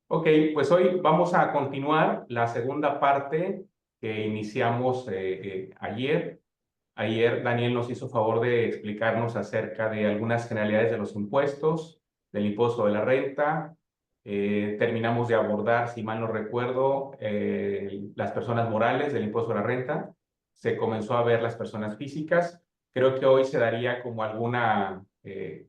Ok, pues hoy vamos a continuar la segunda parte que iniciamos ayer. Ayer Daniel nos hizo favor de explicarnos acerca de algunas generalidades de los impuestos, del impuesto de la renta. Terminamos de abordar, si mal no recuerdo, las personas morales del impuesto de la renta. Se comenzó a ver las personas físicas. Creo que hoy se daría como alguna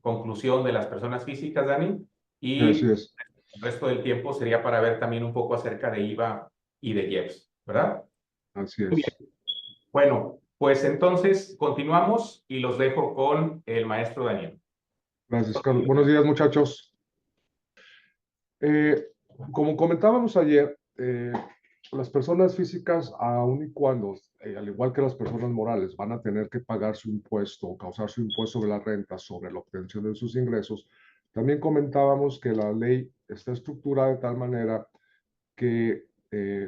conclusión de las personas físicas, Dani. Así Y es, el resto del tiempo sería para ver también un poco acerca de IVA y de IEPS, ¿verdad? así Muy es. bien. Bueno, pues entonces continuamos y los dejo con el maestro Daniel. Gracias, Carlos. Buenos días, muchachos. Eh, Como comentábamos ayer, las personas físicas, aun y cuando, al igual que las personas morales, van a tener que pagar su impuesto o causar su impuesto sobre la renta sobre la obtención de sus ingresos, también comentábamos que la ley está estructurada de tal manera que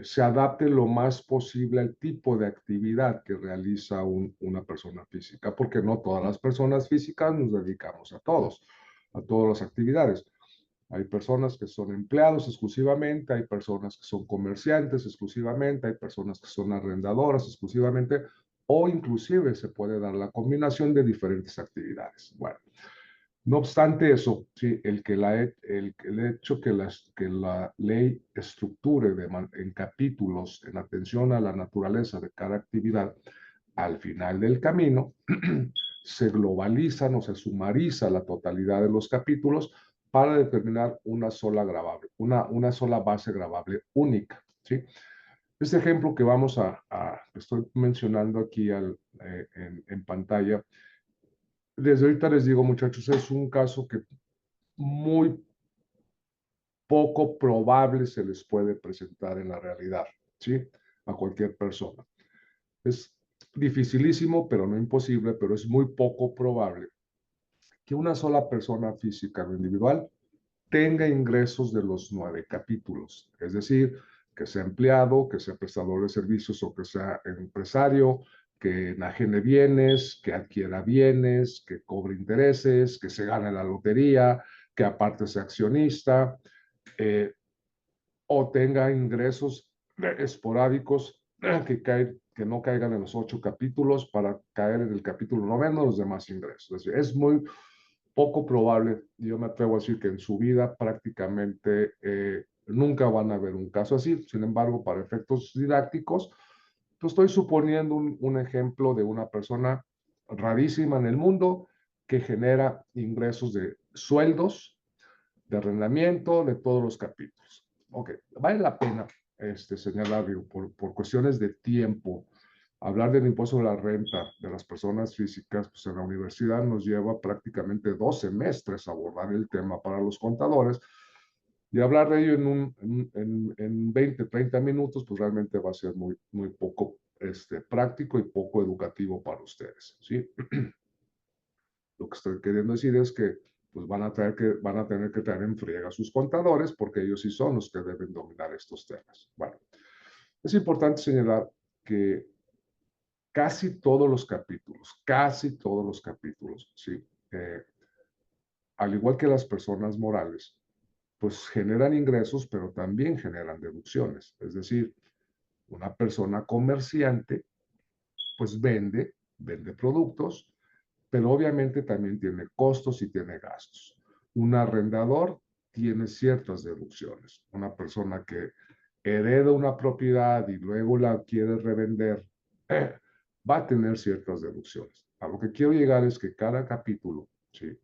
se adapte lo más posible al tipo de actividad que realiza una persona física, porque no todas las personas físicas nos dedicamos a todas las actividades. Hay personas que son empleados exclusivamente, hay personas que son comerciantes exclusivamente, hay personas que son arrendadoras exclusivamente, o inclusive se puede dar la combinación de diferentes actividades. Bueno, no obstante eso, sí, el hecho que la ley estructure en capítulos en atención a la naturaleza de cada actividad, al final del camino se globalizan o se sumariza la totalidad de los capítulos para determinar una sola gravable, una sola base gravable única. ¿Sí? Este ejemplo que estoy mencionando aquí en pantalla, desde ahorita les digo, muchachos, es un caso que muy poco probable se les puede presentar en la realidad, ¿sí? A cualquier persona. Es dificilísimo, pero no imposible, pero es muy poco probable que una sola persona física o individual tenga ingresos de los 9 capítulos, es decir, que sea empleado, que sea prestador de servicios o que sea empresario, que enajene bienes, que adquiera bienes, que cobre intereses, que se gane la lotería, que aparte sea accionista, eh, o tenga ingresos esporádicos que no caigan en los 8 capítulos para caer en el capítulo noveno los demás ingresos. Es decir, es muy poco probable, yo me atrevo a decir que en su vida prácticamente nunca van a ver un caso así. Sin embargo, para efectos didácticos, pues estoy suponiendo un ejemplo de una persona rarísima en el mundo que genera ingresos de sueldos, de arrendamiento, de todos los capítulos. Ok, vale la pena señalar, digo, por cuestiones de tiempo, hablar del impuesto de la renta de las personas físicas, pues en la universidad nos lleva prácticamente 2 semestres abordar el tema para los contadores, y hablar de ello en 20, 30 minutos, pues realmente va a ser muy poco práctico y poco educativo para ustedes, ¿sí? Lo que estoy queriendo decir es que pues van a tener que traer en friega a sus contadores porque ellos sí son los que deben dominar estos temas. Bueno, es importante señalar que casi todos los capítulos, sí, al igual que las personas morales, pues generan ingresos, pero también generan deducciones. Es decir, una persona comerciante, pues vende productos, pero obviamente también tiene costos y tiene gastos. Un arrendador tiene ciertas deducciones. Una persona que hereda una propiedad y luego la quiere revender, va a tener ciertas deducciones. A lo que quiero llegar es que cada capítulo, ¿sí?,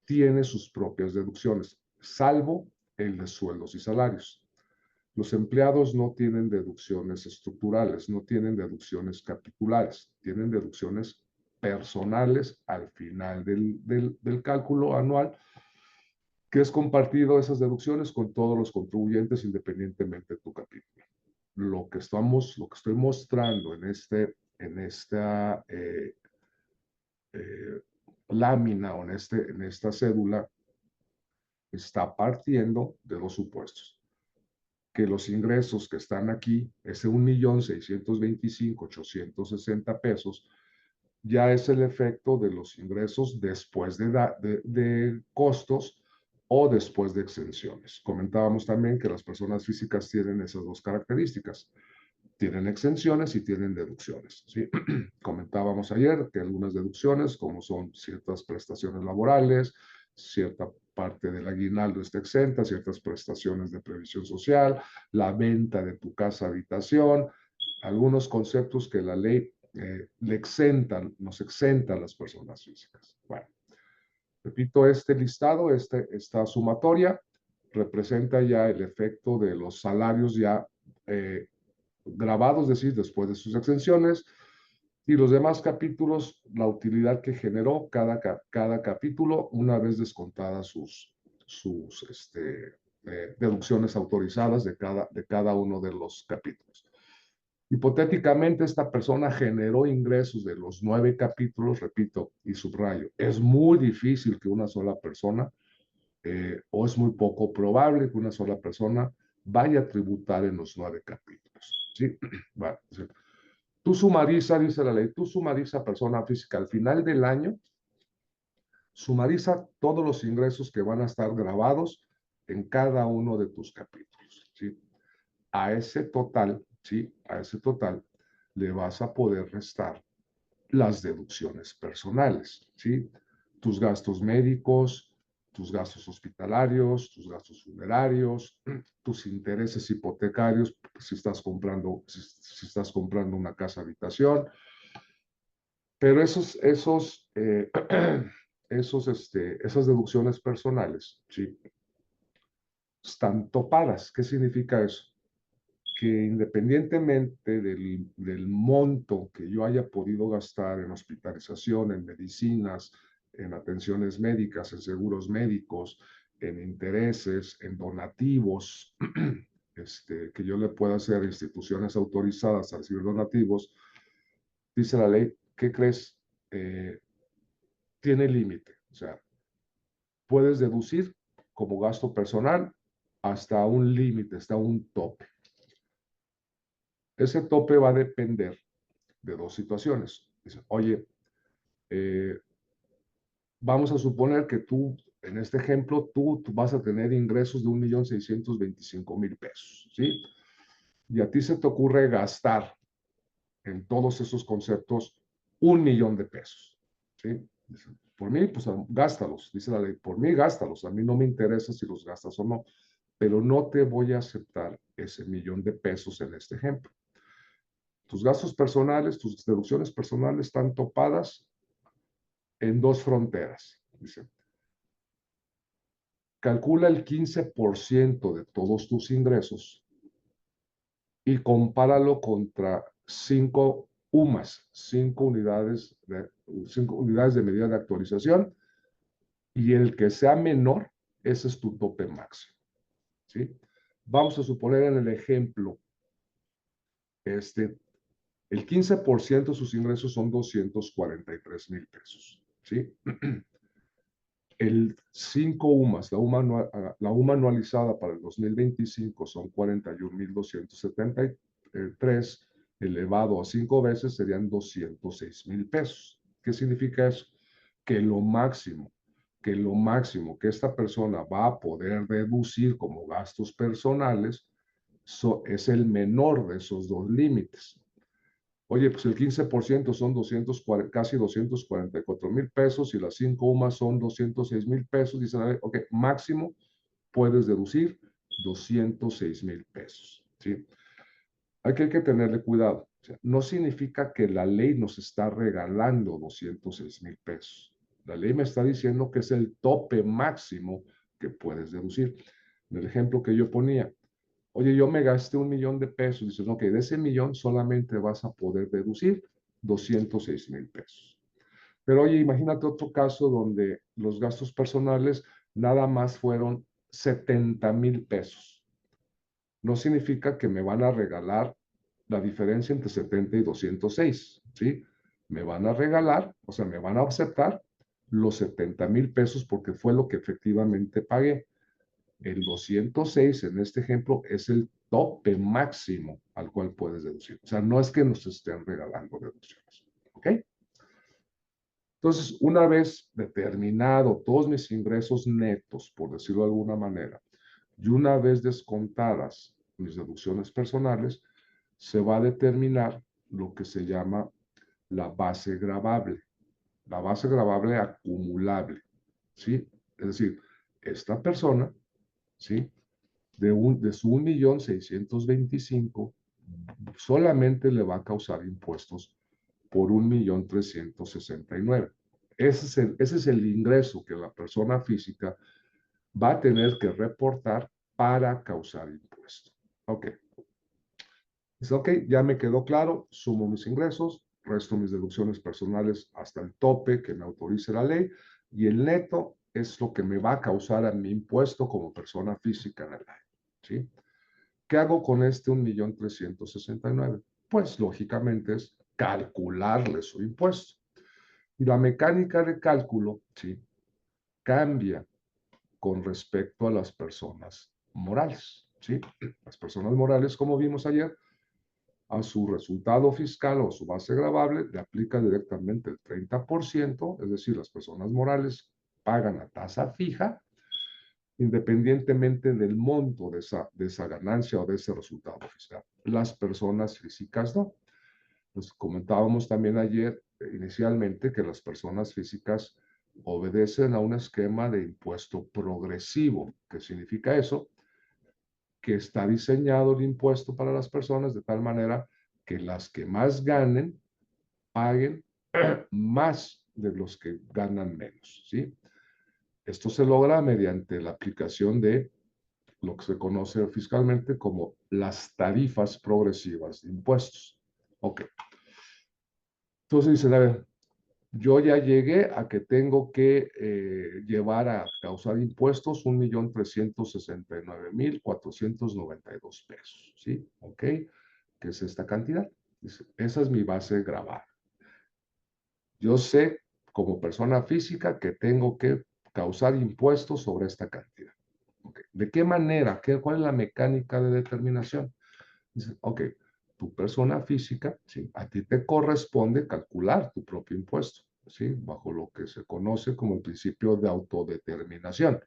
tiene sus propias deducciones, salvo el de sueldos y salarios. Los empleados no tienen deducciones estructurales, no tienen deducciones capitulares, tienen deducciones personales al final del cálculo anual, que es compartido esas deducciones con todos los contribuyentes independientemente de tu capítulo. Lo que estoy mostrando en esta eh, lámina o en esta cédula está partiendo de dos supuestos: que los ingresos que están aquí, ese 1.625.860 pesos, ya es el efecto de los ingresos después de costos o después de exenciones. Comentábamos también que las personas físicas tienen esas dos características. Tienen exenciones y tienen deducciones, ¿sí? Comentábamos ayer que algunas deducciones, como son ciertas prestaciones laborales, cierta parte del aguinaldo está exenta, ciertas prestaciones de previsión social, la venta de tu casa habitación, algunos conceptos que la ley le exentan, nos exentan a las personas físicas. Bueno, repito, este listado, esta sumatoria, representa ya el efecto de los salarios ya grabados, es decir, después de sus exenciones, y los demás capítulos, la utilidad que generó cada capítulo una vez descontadas sus deducciones autorizadas de cada uno de los capítulos. Hipotéticamente, esta persona generó ingresos de los 9 capítulos, repito y subrayo, es muy difícil que una sola persona, o es muy poco probable que una sola persona vaya a tributar en los 9 capítulos. ¿Sí? Bueno, tú sumariza, dice la ley, tú sumariza persona física al final del año, sumariza todos los ingresos que van a estar grabados en cada uno de tus capítulos. ¿Sí? A ese total, ¿sí? A ese total le vas a poder restar las deducciones personales, ¿sí? Tus gastos médicos, tus gastos hospitalarios, tus gastos funerarios, tus intereses hipotecarios, si estás comprando una casa habitación, pero esas deducciones personales, ¿sí? Están topadas. ¿Qué significa eso? Que independientemente del monto que yo haya podido gastar en hospitalización, en medicinas, en atenciones médicas, en seguros médicos, en intereses, en donativos, que yo le pueda hacer a instituciones autorizadas a recibir donativos, dice la ley, ¿qué crees? Tiene límite. O sea, puedes deducir como gasto personal hasta un límite, hasta un tope. Ese tope va a depender de dos situaciones. Dice, oye, vamos a suponer que tú, en este ejemplo, tú vas a tener ingresos de 1.625.000 pesos, ¿sí? Y a ti se te ocurre gastar en todos esos conceptos 1.000.000 de pesos, ¿sí? Dice, por mí, pues gástalos, dice la ley, por mí gástalos, a mí no me interesa si los gastas o no, pero no te voy a aceptar ese 1.000.000 de pesos en este ejemplo. Tus gastos personales, tus deducciones personales están topadas en dos fronteras. Dice, calcula el 15% de todos tus ingresos y compáralo contra 5 UMAS, 5 unidades de medida de actualización, y el que sea menor, ese es tu tope máximo. ¿Sí? Vamos a suponer en el ejemplo, el 15% de sus ingresos son 243.000 pesos. ¿Sí? El 5 UMAS, la UMA anualizada para el 2025 son 41.273, elevado a 5 veces serían 206.000 pesos. ¿Qué significa eso? Que lo máximo que esta persona va a poder deducir como gastos personales es el menor de esos dos límites. Oye, pues el 15% son casi 244.000 pesos y las 5 UMAS son 206.000 pesos. Dicen, a ver, ok, máximo puedes deducir 206.000 pesos. ¿Sí? Hay que tenerle cuidado. O sea, no significa que la ley nos está regalando 206.000 pesos. La ley me está diciendo que es el tope máximo que puedes deducir. En el ejemplo que yo ponía, oye, yo me gasté 1.000.000 de pesos. Dices, ok, de ese millón solamente vas a poder deducir 206.000 pesos. Pero oye, imagínate otro caso donde los gastos personales nada más fueron 70.000 pesos. No significa que me van a regalar la diferencia entre 70 y 206, ¿sí? Me van a regalar, o sea, me van a aceptar los 70.000 pesos porque fue lo que efectivamente pagué. El 206 en este ejemplo es el tope máximo al cual puedes deducir. O sea, no es que nos estén regalando deducciones. ¿Ok? Entonces, una vez determinado todos mis ingresos netos, por decirlo de alguna manera, y una vez descontadas mis deducciones personales, se va a determinar lo que se llama la base gravable. La base gravable acumulable, ¿sí? Es decir, esta persona, ¿sí? De su 1.625.000, solamente le va a causar impuestos por 1.369.000. Ese es el ingreso que la persona física va a tener que reportar para causar impuesto. Ok. Dice, ok, ya me quedó claro, sumo mis ingresos, resto mis deducciones personales hasta el tope que me autorice la ley, y el neto es lo que me va a causar a mi impuesto como persona física en el año. ¿Sí? ¿Qué hago con este 1.369.000? Pues lógicamente es calcularle su impuesto. Y la mecánica de cálculo, ¿sí? Cambia con respecto a las personas morales, ¿sí? Las personas morales, como vimos ayer, a su resultado fiscal o a su base gravable le aplica directamente el 30%, es decir, las personas morales pagan a tasa fija, independientemente del monto de esa ganancia o de ese resultado fiscal. Las personas físicas no. Pues comentábamos también ayer, inicialmente, que las personas físicas obedecen a un esquema de impuesto progresivo. ¿Qué significa eso? Que está diseñado el impuesto para las personas de tal manera que las que más ganen paguen más de los que ganan menos, ¿sí? Esto se logra mediante la aplicación de lo que se conoce fiscalmente como las tarifas progresivas de impuestos. Ok. Entonces dicen, a ver, yo ya llegué a que tengo que llevar a causar impuestos 1.369.492 pesos, ¿sí? Ok, ¿qué es esta cantidad? Dice, esa es mi base grabada. Yo sé como persona física que tengo que causar impuestos sobre esta cantidad. Okay. ¿De qué manera? ¿Cuál es la mecánica de determinación? Dice, ok, tu persona física, ¿sí? A ti te corresponde calcular tu propio impuesto, ¿sí? Bajo lo que se conoce como el principio de autodeterminación.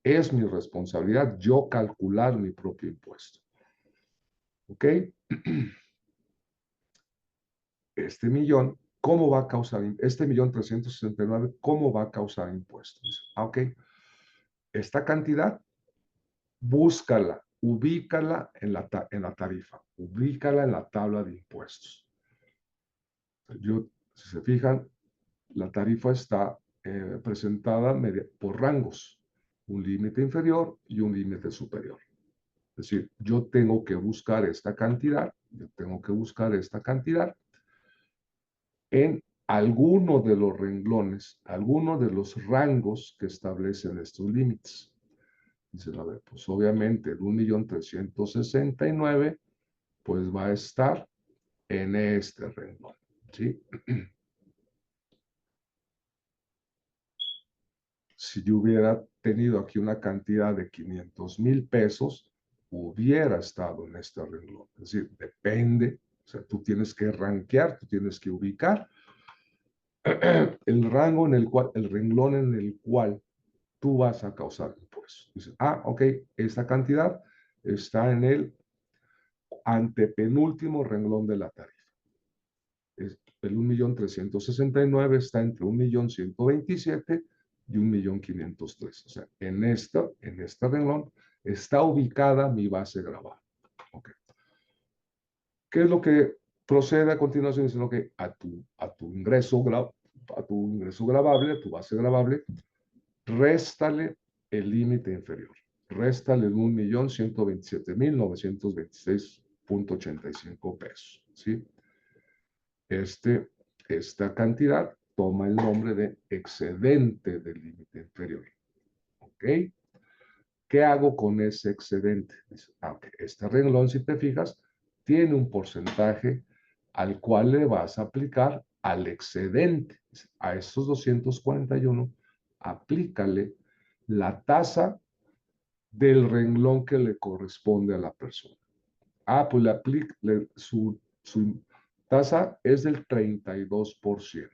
Es mi responsabilidad yo calcular mi propio impuesto. ¿Ok? Este millón, ¿cómo va a causar? Este 1.369.000, ¿cómo va a causar impuestos? Ok, esta cantidad, búscala, ubícala en la tarifa, ubícala en la tabla de impuestos. Si se fijan, la tarifa está presentada por rangos, un límite inferior y un límite superior. Es decir, yo tengo que buscar esta cantidad, en alguno de los renglones, alguno de los rangos que establecen estos límites. Dicen, a ver, pues obviamente el 1.369.000, pues va a estar en este renglón, ¿sí? Si yo hubiera tenido aquí una cantidad de 500,000 pesos, hubiera estado en este renglón. Es decir, depende, o sea, tú tienes que rankear, tú tienes que ubicar el rango en el cual, el renglón en el cual tú vas a causar impuestos. Dices, ok, esta cantidad está en el antepenúltimo renglón de la tarifa. El 1.369.000 está entre 1.127.000 y 1.503.000. O sea, en este renglón está ubicada mi base gravada. Okay. ¿Qué es lo que procede a continuación? Sino que a tu ingreso gravable, a tu base gravable, réstale el límite inferior. Réstale el 1.127.926.85 pesos. ¿Sí? Esta cantidad toma el nombre de excedente del límite inferior. ¿Ok? ¿Qué hago con ese excedente? Okay, este renglón, si te fijas, tiene un porcentaje al cual le vas a aplicar al excedente. A estos 241, aplícale la tasa del renglón que le corresponde a la persona. Pues su tasa es del 32%.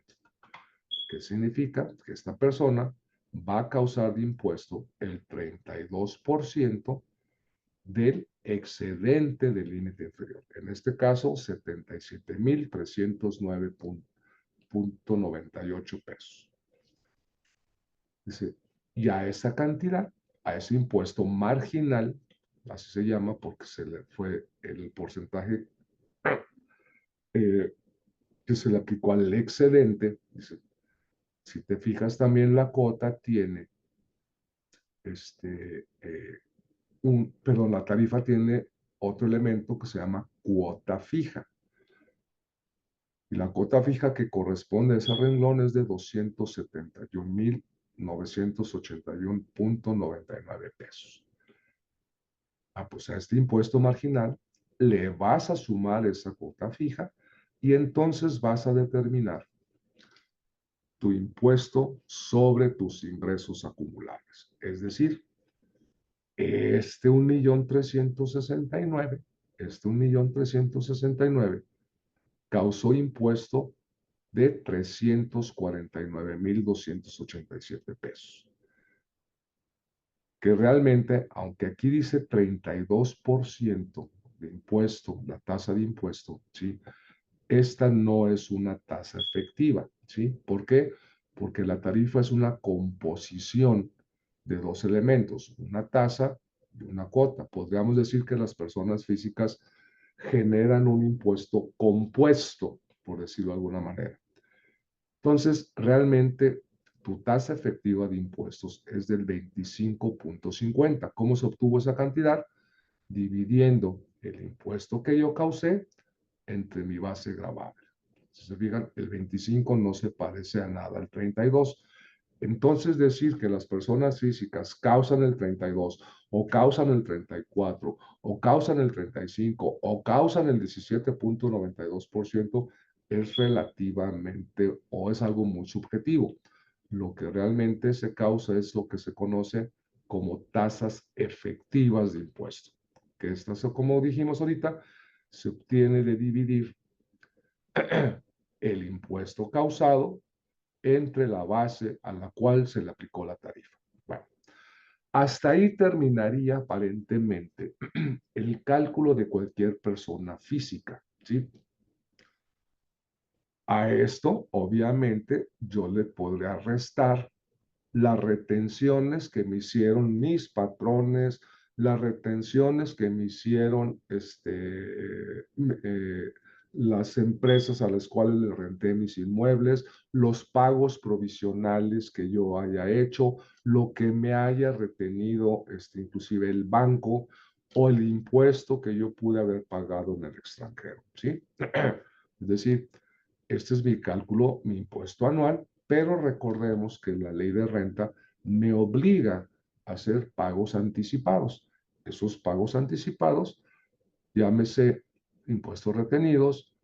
¿Qué significa? Que esta persona va a causar de impuesto el 32% del excedente del límite inferior. En este caso, 77,309,98 pesos. Dice, y a esa cantidad, a ese impuesto marginal, así se llama porque se le fue el porcentaje eh, que se le aplicó al excedente. Dice, si te fijas también la cuota tiene, perdón, la tarifa tiene otro elemento que se llama cuota fija. Y la cuota fija que corresponde a ese renglón es de 271,981,99 pesos. Pues a este impuesto marginal le vas a sumar esa cuota fija y entonces vas a determinar tu impuesto sobre tus ingresos acumulables. Es decir, este 1,369,000, este 1,369,000 causó impuesto de 349,287 pesos. Que realmente, aunque aquí dice 32% de impuesto, la tasa de impuesto, ¿sí? Esta no es una tasa efectiva, ¿sí? ¿Por qué? Porque la tarifa es una composición de dos elementos, una tasa y una cuota. Podríamos decir que las personas físicas generan un impuesto compuesto, por decirlo de alguna manera. Entonces, realmente tu tasa efectiva de impuestos es del 25,50. ¿Cómo se obtuvo esa cantidad? Dividiendo el impuesto que yo causé entre mi base gravable. Si se fijan, el 25 no se parece a nada al 32. Entonces, decir que las personas físicas causan el 32 o causan el 34 o causan el 35 o causan el 17,92% es relativamente o es algo muy subjetivo. Lo que realmente se causa es lo que se conoce como tasas efectivas de impuesto, que estas, como dijimos ahorita, se obtiene de dividir el impuesto causado entre la base a la cual se le aplicó la tarifa. Bueno, hasta ahí terminaría aparentemente el cálculo de cualquier persona física, ¿sí? A esto, obviamente, yo le podría restar las retenciones que me hicieron mis patrones, las retenciones que me hicieron las empresas a las cuales le renté mis inmuebles, los pagos provisionales que yo haya hecho, lo que me haya retenido inclusive el banco o el impuesto que yo pude haber pagado en el extranjero, ¿sí? Es decir, este es mi cálculo, mi impuesto anual, pero recordemos que la ley de renta me obliga a hacer pagos anticipados. Esos pagos anticipados, llámese impuestos retenidos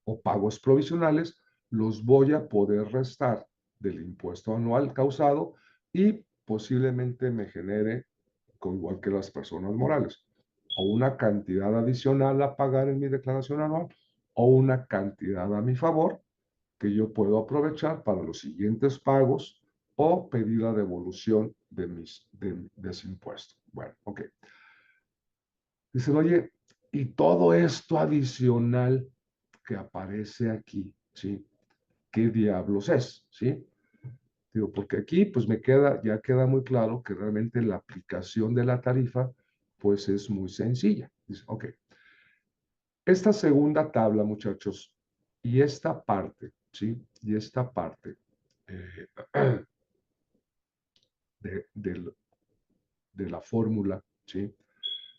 o pagos provisionales, los voy a poder restar del impuesto anual causado y posiblemente me genere, igual que las personas morales, o una cantidad adicional a pagar en mi declaración anual o una cantidad a mi favor que yo puedo aprovechar para los siguientes pagos o pedir la devolución de ese impuesto. Bueno, ok. Dicen, oye, y todo esto adicional que aparece aquí, ¿sí? ¿Qué diablos es? ¿Sí? Digo, porque aquí pues ya queda muy claro que realmente la aplicación de la tarifa pues es muy sencilla. Dice, ok, esta segunda tabla, muchachos, y esta parte, ¿sí? Y esta parte eh, de, de, de la fórmula, ¿sí?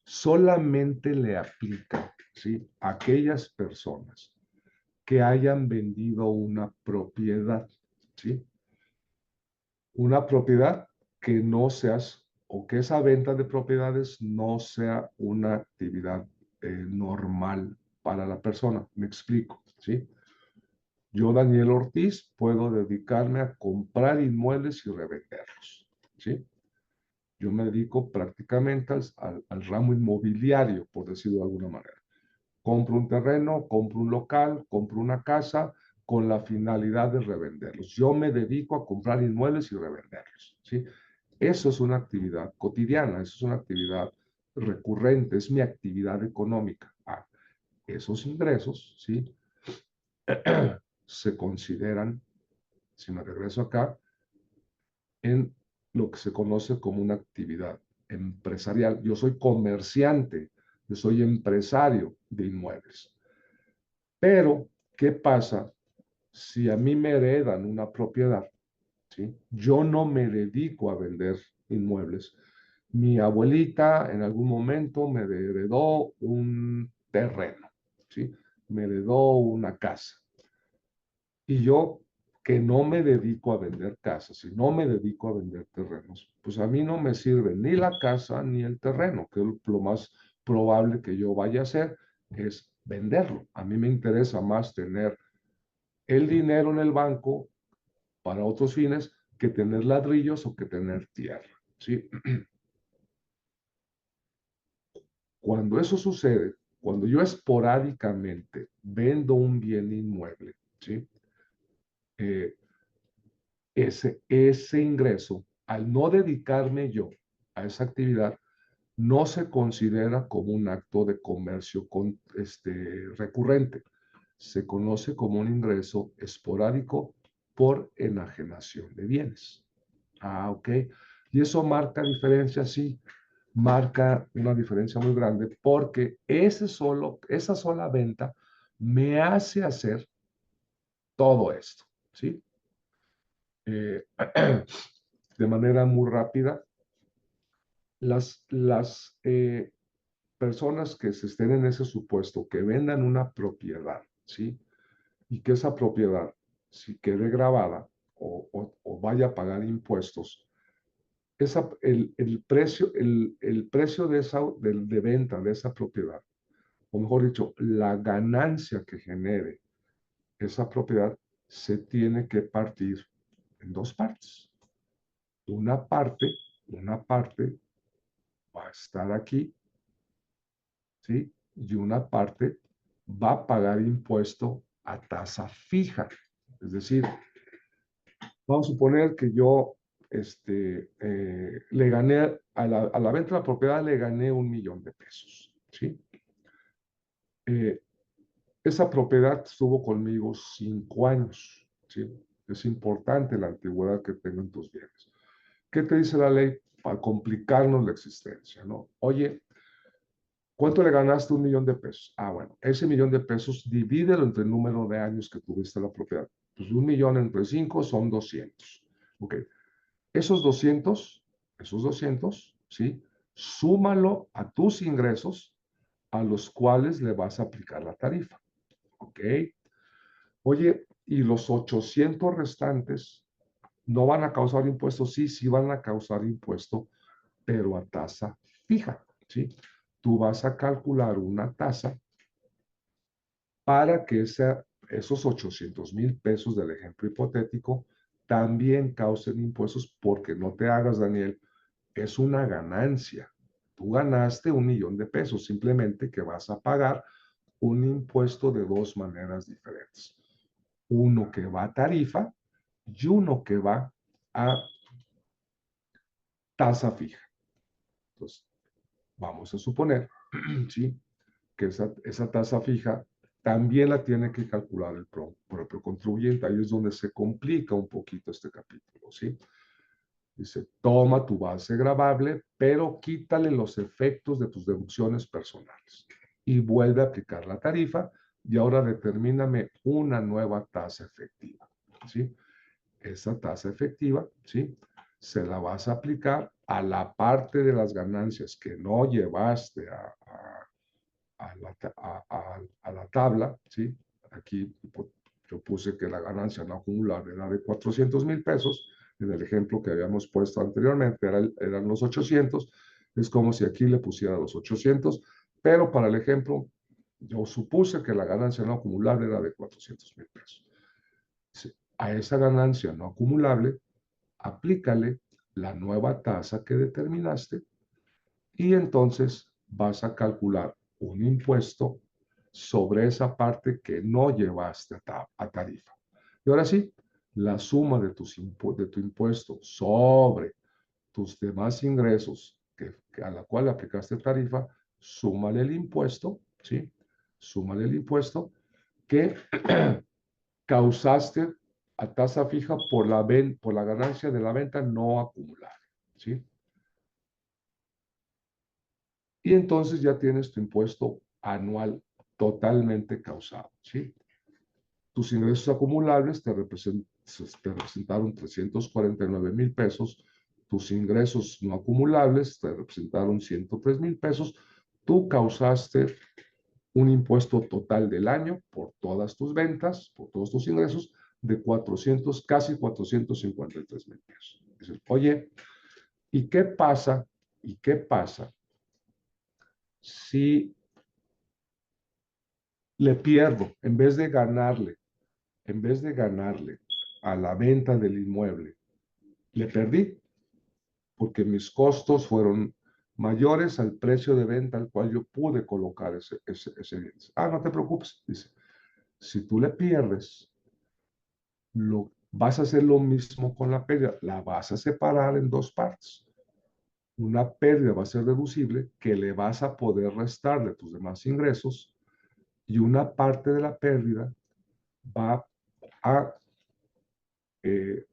Solamente le aplica, ¿sí? A aquellas personas que hayan vendido una propiedad, ¿sí? Una propiedad que no seas o que esa venta de propiedades no sea una actividad normal para la persona. Me explico, ¿sí? Yo, Daniel Ortiz, puedo dedicarme a comprar inmuebles y revenderlos, ¿sí? Yo me dedico prácticamente al ramo inmobiliario, por decirlo de alguna manera. compro un terreno, compro un local, compro una casa con la finalidad de revenderlos. Yo me dedico a comprar inmuebles y revenderlos, ¿sí? Eso es una actividad cotidiana, eso es una actividad recurrente, es mi actividad económica. Ah, esos ingresos, ¿sí? Se consideran, si me regreso acá, en lo que se conoce como una actividad empresarial. Yo soy comerciante, yo soy empresario de inmuebles. Pero, ¿qué pasa si a mí me heredan una propiedad? ¿Sí? Yo no me dedico a vender inmuebles. Mi abuelita en algún momento me heredó un terreno, ¿sí? Me heredó una casa. Y yo, que no me dedico a vender casas y no me dedico a vender terrenos, pues a mí no me sirve ni la casa ni el terreno, que lo más probable que yo vaya a hacer es venderlo. A mí me interesa más tener el dinero en el banco para otros fines que tener ladrillos o que tener tierra, ¿sí? Cuando eso sucede, cuando yo esporádicamente vendo un bien inmueble, ¿sí? Eh, ese ingreso, al no dedicarme yo a esa actividad, no se considera como un acto de comercio recurrente. Se conoce como un ingreso esporádico por enajenación de bienes. Ah, ok. Y eso marca diferencia, sí, marca una diferencia muy grande porque esa sola venta me hace hacer todo esto, ¿sí? Eh, de manera muy rápida, las personas que se estén en ese supuesto, que vendan una propiedad, ¿sí? Y que esa propiedad, si quede grabada o vaya a pagar impuestos, el precio de venta de esa propiedad, o mejor dicho, la ganancia que genere esa propiedad, se tiene que partir en dos partes. Una parte, una parte va a estar aquí, ¿sí? Y una parte va a pagar impuesto a tasa fija. Es decir, vamos a suponer que yo le gané a la venta de la propiedad, le gané 1,000,000 de pesos, ¿sí? Eh, esa propiedad estuvo conmigo 5 años, ¿sí? Es importante la antigüedad que tengan tus bienes. ¿Qué te dice la ley? Para complicarnos la existencia, ¿no? Oye, ¿cuánto le ganaste? 1,000,000 de pesos. Ah, bueno, ese 1,000,000 de pesos divídelo entre el número de años que tuviste la propiedad. Pues 1,000,000 entre 5 son 200. Ok. Esos 200, ¿sí? Súmalo a tus ingresos a los cuales le vas a aplicar la tarifa. ¿Ok? Oye, ¿y los 800 restantes no van a causar impuestos? Sí, sí van a causar impuesto, pero a tasa fija, ¿sí? Tú vas a calcular una tasa para que esos 800,000 pesos del ejemplo hipotético también causen impuestos, porque no te hagas, Daniel, es una ganancia. Tú ganaste 1,000,000 de pesos, simplemente que vas a pagar un impuesto de dos maneras diferentes. Uno que va a tarifa y uno que va a tasa fija. Entonces, vamos a suponer, ¿sí? Que esa tasa fija también la tiene que calcular el propio contribuyente. Ahí es donde se complica un poquito este capítulo, ¿sí? Dice, toma tu base gravable, pero quítale los efectos de tus deducciones personales y vuelve a aplicar la tarifa y ahora determíname una nueva tasa efectiva, ¿sí? Esa tasa efectiva, ¿sí? Se la vas a aplicar a la parte de las ganancias que no llevaste a la tabla, ¿sí? Aquí yo puse que la ganancia no acumulable era de 400,000 pesos. En el ejemplo que habíamos puesto anteriormente eran los 800. Es como si aquí le pusiera los 800, pero para el ejemplo yo supuse que la ganancia no acumulable era de 400,000 pesos. A esa ganancia no acumulable, aplícale la nueva tasa que determinaste y entonces vas a calcular un impuesto sobre esa parte que no llevaste a tarifa. Y ahora sí, la suma de tu impuesto sobre tus demás ingresos a la cual aplicaste tarifa, súmale el impuesto, ¿sí? Súmale el impuesto que causaste a tasa fija por la ganancia de la venta no acumulada, ¿sí? Y entonces ya tienes tu impuesto anual totalmente causado, ¿sí? Tus ingresos acumulables te representaron 349 mil pesos, tus ingresos no acumulables te representaron 103 mil pesos, tú causaste un impuesto total del año por todas tus ventas, por todos tus ingresos, de 400, casi 453 mil pesos. Dices, oye, ¿y qué pasa? ¿Y qué pasa si le pierdo, en vez de ganarle a la venta del inmueble, le perdí porque mis costos fueron mayores al precio de venta al cual yo pude colocar ese bien? Ah, no te preocupes, dice, si tú le pierdes, vas a hacer lo mismo con la pérdida, la vas a separar en dos partes. Una pérdida va a ser deducible que le vas a poder restar de tus demás ingresos y una parte de la pérdida va a eh,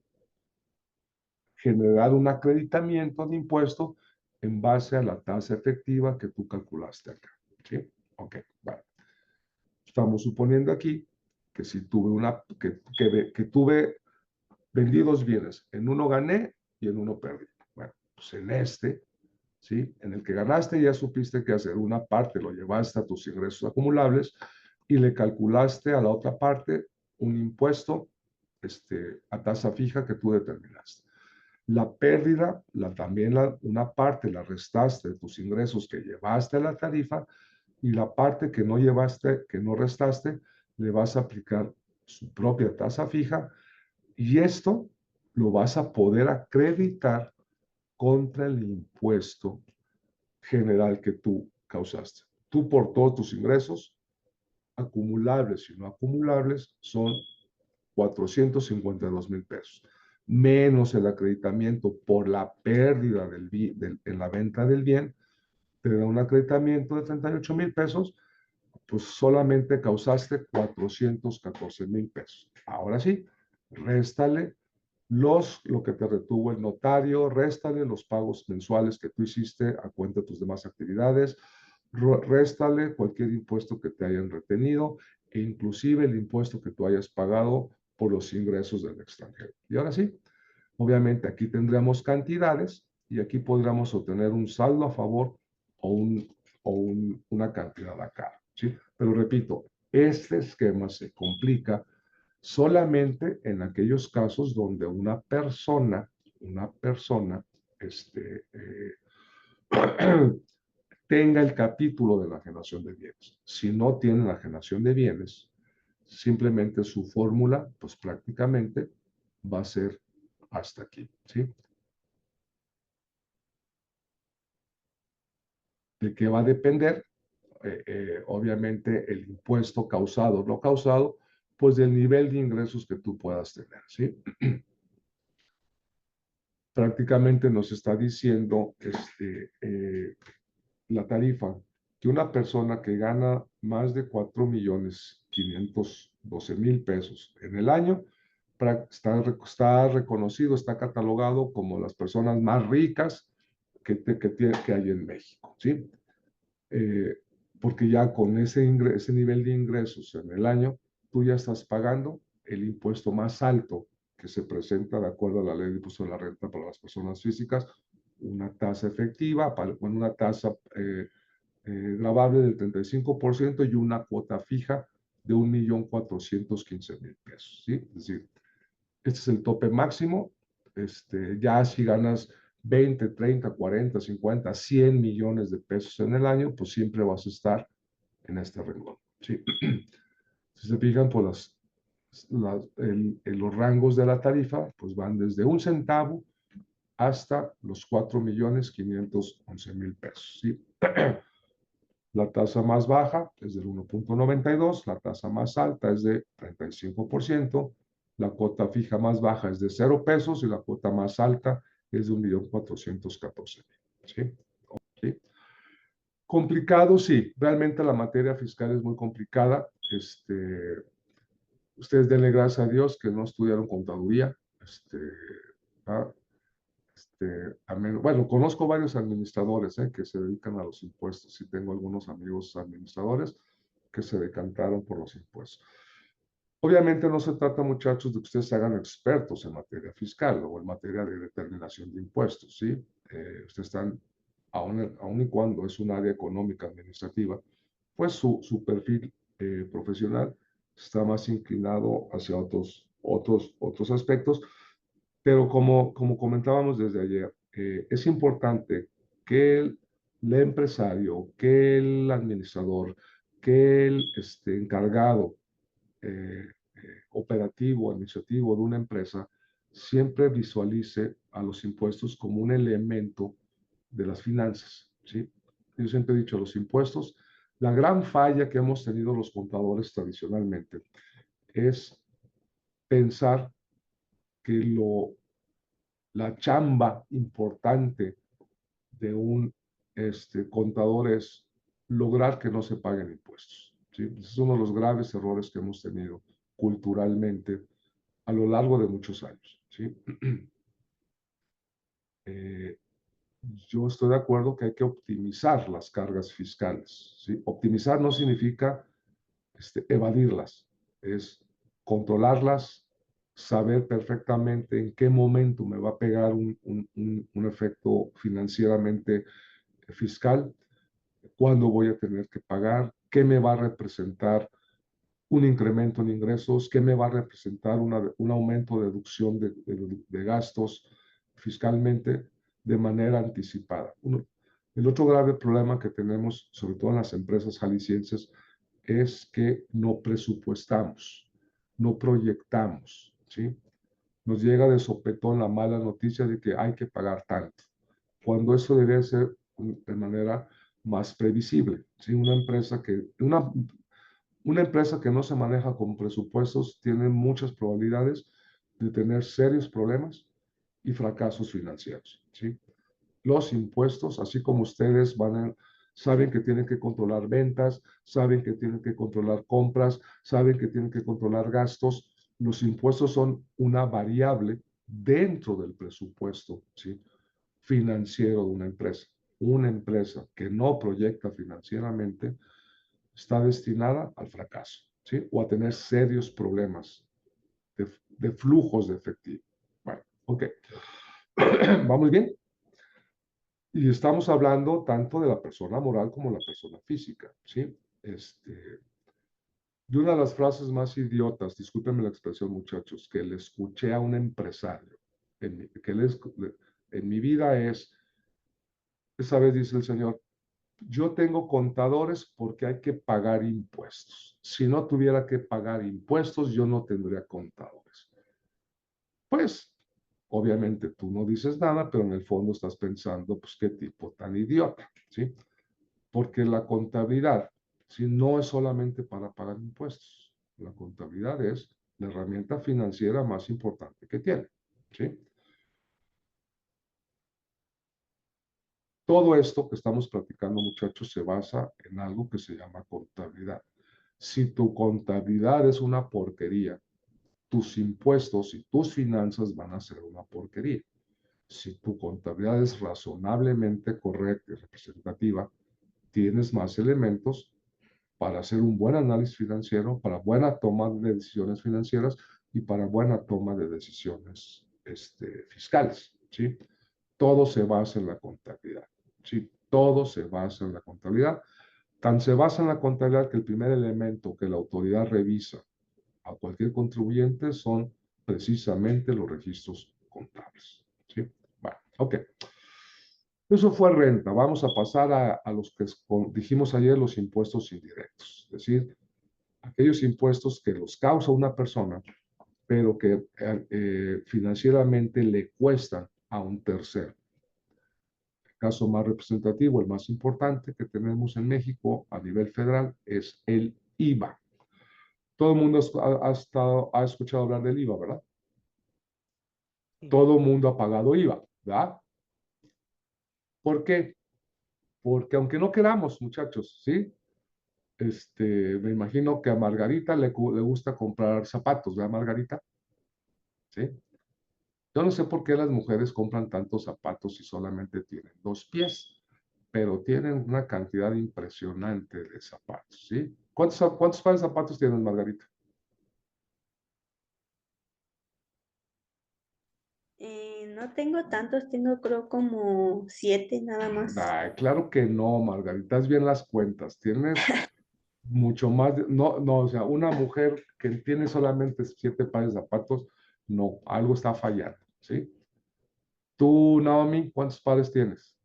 generar un acreditamiento de impuesto en base a la tasa efectiva que tú calculaste acá. ¿Sí? Ok, bueno. Estamos suponiendo aquí que si tuve vendidos bienes, en uno gané y en uno perdí. Bueno, pues en este, ¿sí? En el que ganaste ya supiste qué hacer. Una parte lo llevaste a tus ingresos acumulables y le calculaste a la otra parte un impuesto a tasa fija que tú determinaste. La pérdida, una parte la restaste de tus ingresos que llevaste a la tarifa y la parte que no llevaste, que no restaste, le vas a aplicar su propia tasa fija y esto lo vas a poder acreditar contra el impuesto general que tú causaste. Tú por todos tus ingresos, acumulables y no acumulables, son 452 mil pesos, menos el acreditamiento por la pérdida en la venta del bien, te da un acreditamiento de 38 mil pesos, pues solamente causaste 414 mil pesos. Ahora sí, réstale lo que te retuvo el notario, réstale los pagos mensuales que tú hiciste a cuenta de tus demás actividades, réstale cualquier impuesto que te hayan retenido e inclusive el impuesto que tú hayas pagado por los ingresos del extranjero. Y ahora sí, obviamente aquí tendríamos cantidades y aquí podríamos obtener un saldo a favor o, una cantidad acá, ¿sí? Pero repito, este esquema se complica solamente en aquellos casos donde una persona, tenga el capítulo de la generación de bienes. Si no tiene la generación de bienes, simplemente su fórmula, pues prácticamente va a ser hasta aquí, ¿sí? ¿De qué va a depender? Obviamente el impuesto causado o no causado, pues del nivel de ingresos que tú puedas tener, ¿sí? Prácticamente nos está diciendo la tarifa que una persona que gana más de 4.512.000 pesos en el año está reconocido, está catalogado como las personas más ricas que hay en México, ¿sí? Eh, porque ya con ese nivel de ingresos en el año, tú ya estás pagando el impuesto más alto que se presenta de acuerdo a la ley de impuesto de la renta para las personas físicas, una tasa efectiva, con una tasa gravable del 35% y una cuota fija de 1.415.000 pesos, ¿sí? Es decir, este es el tope máximo. Ya si ganas 20, 30, 40, 50, 100 millones de pesos en el año, pues siempre vas a estar en este renglón, ¿sí? Si se fijan, pues los rangos de la tarifa, pues van desde 1 centavo hasta los 4.511.000 pesos, ¿sí? La tasa más baja es del 1.92, la tasa más alta es de 35%, la cuota fija más baja es de 0 pesos y la cuota más alta es de 1.414.000. ¿Sí? ¿Sí? Complicado, sí. Realmente la materia fiscal es muy complicada. Ustedes denle gracias a Dios que no estudiaron contaduría. ¿Ah? Bueno, conozco varios administradores que se dedican a los impuestos y tengo algunos amigos administradores que se decantaron por los impuestos. Obviamente no se trata, muchachos, de que ustedes se hagan expertos en materia fiscal o en materia de determinación de impuestos, ¿sí? Ustedes están, aun y cuando es un área económica administrativa, pues su perfil profesional está más inclinado hacia otros aspectos, pero como comentábamos desde ayer, es importante que el empresario, que el administrador, que el encargado operativo, administrativo de una empresa, siempre visualice a los impuestos como un elemento de las finanzas, ¿sí? Yo siempre he dicho, los impuestos, la gran falla que hemos tenido los contadores tradicionalmente es pensar que la chamba importante de un contador es lograr que no se paguen impuestos. ¿Sí? Es uno de los graves errores que hemos tenido culturalmente a lo largo de muchos años. ¿Sí? Eh, yo estoy de acuerdo que hay que optimizar las cargas fiscales. ¿Sí? Optimizar no significa evadirlas, es controlarlas, saber perfectamente en qué momento me va a pegar un efecto financieramente fiscal, cuándo voy a tener que pagar, qué me va a representar un incremento en ingresos, qué me va a representar un aumento de deducción de gastos fiscalmente de manera anticipada. El otro grave problema que tenemos, sobre todo en las empresas jaliscienses, es que no presupuestamos, no proyectamos, ¿sí? Nos llega de sopetón la mala noticia de que hay que pagar tanto, cuando eso debe ser de manera más previsible, ¿sí? Una empresa que no se maneja con presupuestos tiene muchas probabilidades de tener serios problemas y fracasos financieros, ¿sí? Los impuestos, así como ustedes saben que tienen que controlar ventas, saben que tienen que controlar compras, saben que tienen que controlar gastos, los impuestos son una variable dentro del presupuesto, ¿sí? Financiero de una empresa. Una empresa que no proyecta financieramente está destinada al fracaso, ¿sí? O a tener serios problemas de flujos de efectivo. Bueno, ok. ¿Vamos bien? Y estamos hablando tanto de la persona moral como la persona física, ¿sí? Y una de las frases más idiotas, discúlpenme la expresión, muchachos, que le escuché a un empresario en mi vida es, esa vez dice el señor, yo tengo contadores porque hay que pagar impuestos. Si no tuviera que pagar impuestos, yo no tendría contadores. Pues, obviamente tú no dices nada, pero en el fondo estás pensando, pues, qué tipo tan idiota, ¿sí? Porque la contabilidad, si no es solamente para pagar impuestos, la contabilidad es la herramienta financiera más importante que tiene, ¿sí? Todo esto que estamos platicando, muchachos, se basa en algo que se llama contabilidad. Si tu contabilidad es una porquería, tus impuestos y tus finanzas van a ser una porquería. Si tu contabilidad es razonablemente correcta y representativa, tienes más elementos para hacer un buen análisis financiero, para buena toma de decisiones financieras y para buena toma de decisiones fiscales, ¿sí? Todo se basa en la contabilidad, ¿sí? Todo se basa en la contabilidad. Tan se basa en la contabilidad que el primer elemento que la autoridad revisa a cualquier contribuyente son precisamente los registros contables, ¿sí? Bueno, ok. Eso fue renta. Vamos a pasar a los que dijimos ayer, los impuestos indirectos. Es decir, aquellos impuestos que los causa una persona, pero que financieramente le cuestan a un tercero. caso más representativo, el más importante que tenemos en México a nivel federal es el IVA. Todo el mundo ha escuchado hablar del IVA, ¿verdad? Sí. Todo el mundo ha pagado IVA, ¿verdad? ¿Por qué? Porque aunque no queramos, muchachos, ¿sí? Me imagino que a Margarita le gusta comprar zapatos, ¿verdad, Margarita? ¿Sí? Yo no sé por qué las mujeres compran tantos zapatos si solamente tienen dos pies, pero tienen una cantidad impresionante de zapatos, ¿sí? ¿Cuántos pares de zapatos tienes, Margarita? No tengo tantos, tengo creo como 7 nada más. Ay, claro que no, Margarita, es bien las cuentas. Tienes mucho más, no, no, o sea, una mujer que tiene solamente 7 pares de zapatos, no, algo está fallando, ¿sí? Tú, Naomi, ¿cuántos pares tienes?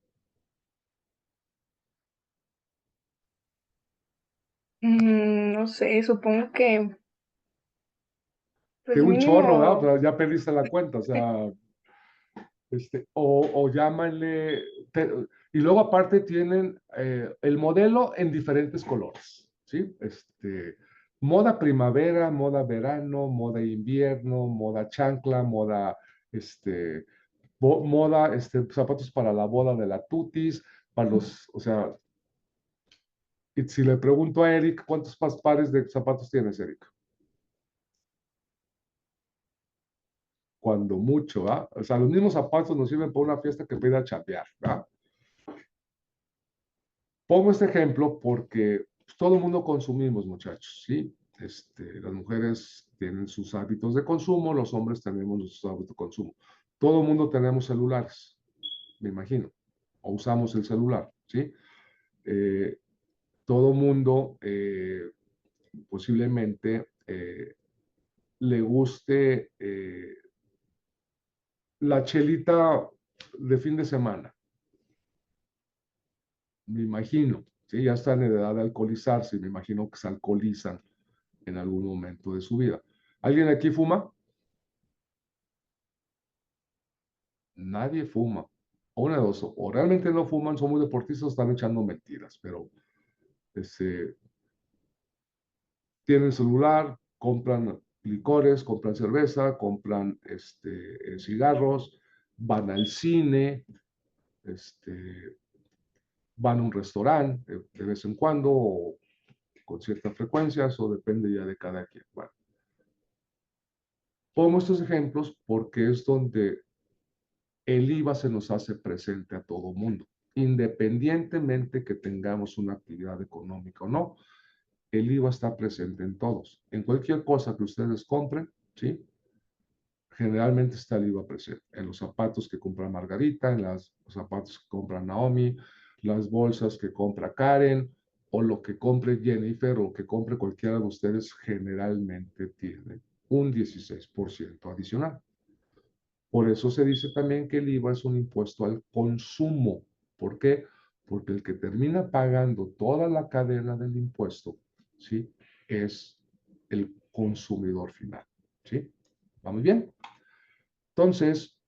No sé, supongo que Que pues un chorro, ¿verdad? mínimo, Pero ya perdiste la cuenta, o sea, o llámale, y luego aparte tienen el modelo en diferentes colores, ¿sí? Moda primavera, moda verano, moda invierno, moda chancla, moda, moda, zapatos para la boda de la tutis, para los, o sea, y si le pregunto a Eric, ¿cuántos pares de zapatos tienes, Eric? Cuando mucho, ¿ah? O sea, los mismos zapatos nos sirven para una fiesta que para ir a chambear, ¿verdad? Pongo este ejemplo porque pues, todo el mundo consumimos, muchachos, ¿sí? Las mujeres tienen sus hábitos de consumo, los hombres tenemos nuestros hábitos de consumo. Todo el mundo tenemos celulares, me imagino, o usamos el celular, ¿sí? Eh, Todo el mundo posiblemente le guste la chelita de fin de semana, me imagino, ¿sí? Ya están en edad de alcoholizarse, me imagino que se alcoholizan en algún momento de su vida. ¿Alguien aquí fuma? Nadie fuma. O una de dos, o realmente no fuman, son muy deportistas, están echando mentiras, pero este, tienen celular, compran licores, compran cerveza, compran cigarros, van al cine, van a un restaurante de vez en cuando, o con cierta frecuencia, eso depende ya de cada quien. Bueno, pongo estos ejemplos porque es donde el IVA se nos hace presente a todo mundo, independientemente que tengamos una actividad económica o no, el IVA está presente en todos. En cualquier cosa que ustedes compren, ¿sí? Generalmente está el IVA presente. En los zapatos que compra Margarita, en los zapatos que compra Naomi, las bolsas que compra Karen, o lo que compre Jennifer o que compre cualquiera de ustedes, generalmente tiene un 16% adicional. Por eso se dice también que el IVA es un impuesto al consumo. ¿Por qué? Porque el que termina pagando toda la cadena del impuesto, ¿sí? Es el consumidor final, ¿sí? ¿Vamos bien? Entonces,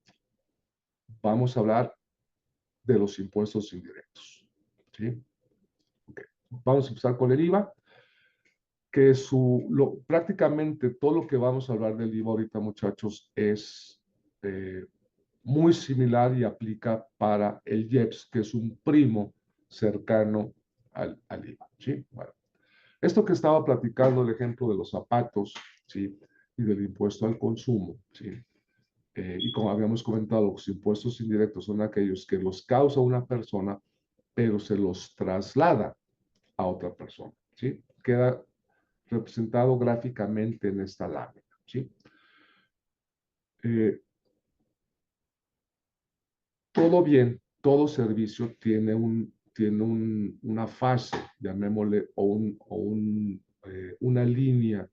vamos a hablar de los impuestos indirectos, ¿sí? Okay. Vamos a empezar con el IVA, que prácticamente todo lo que vamos a hablar del IVA ahorita, muchachos, es muy similar y aplica para el IEPS, que es un primo cercano al IVA, ¿sí? Bueno, esto que estaba platicando, el ejemplo de los zapatos, ¿sí? Y del impuesto al consumo, ¿sí? Y como habíamos comentado, los impuestos indirectos son aquellos que los causa una persona, pero se los traslada a otra persona, ¿sí? Queda representado gráficamente en esta lámina, ¿sí? Eh, Todo bien, todo servicio tiene una fase, llamémosle, una línea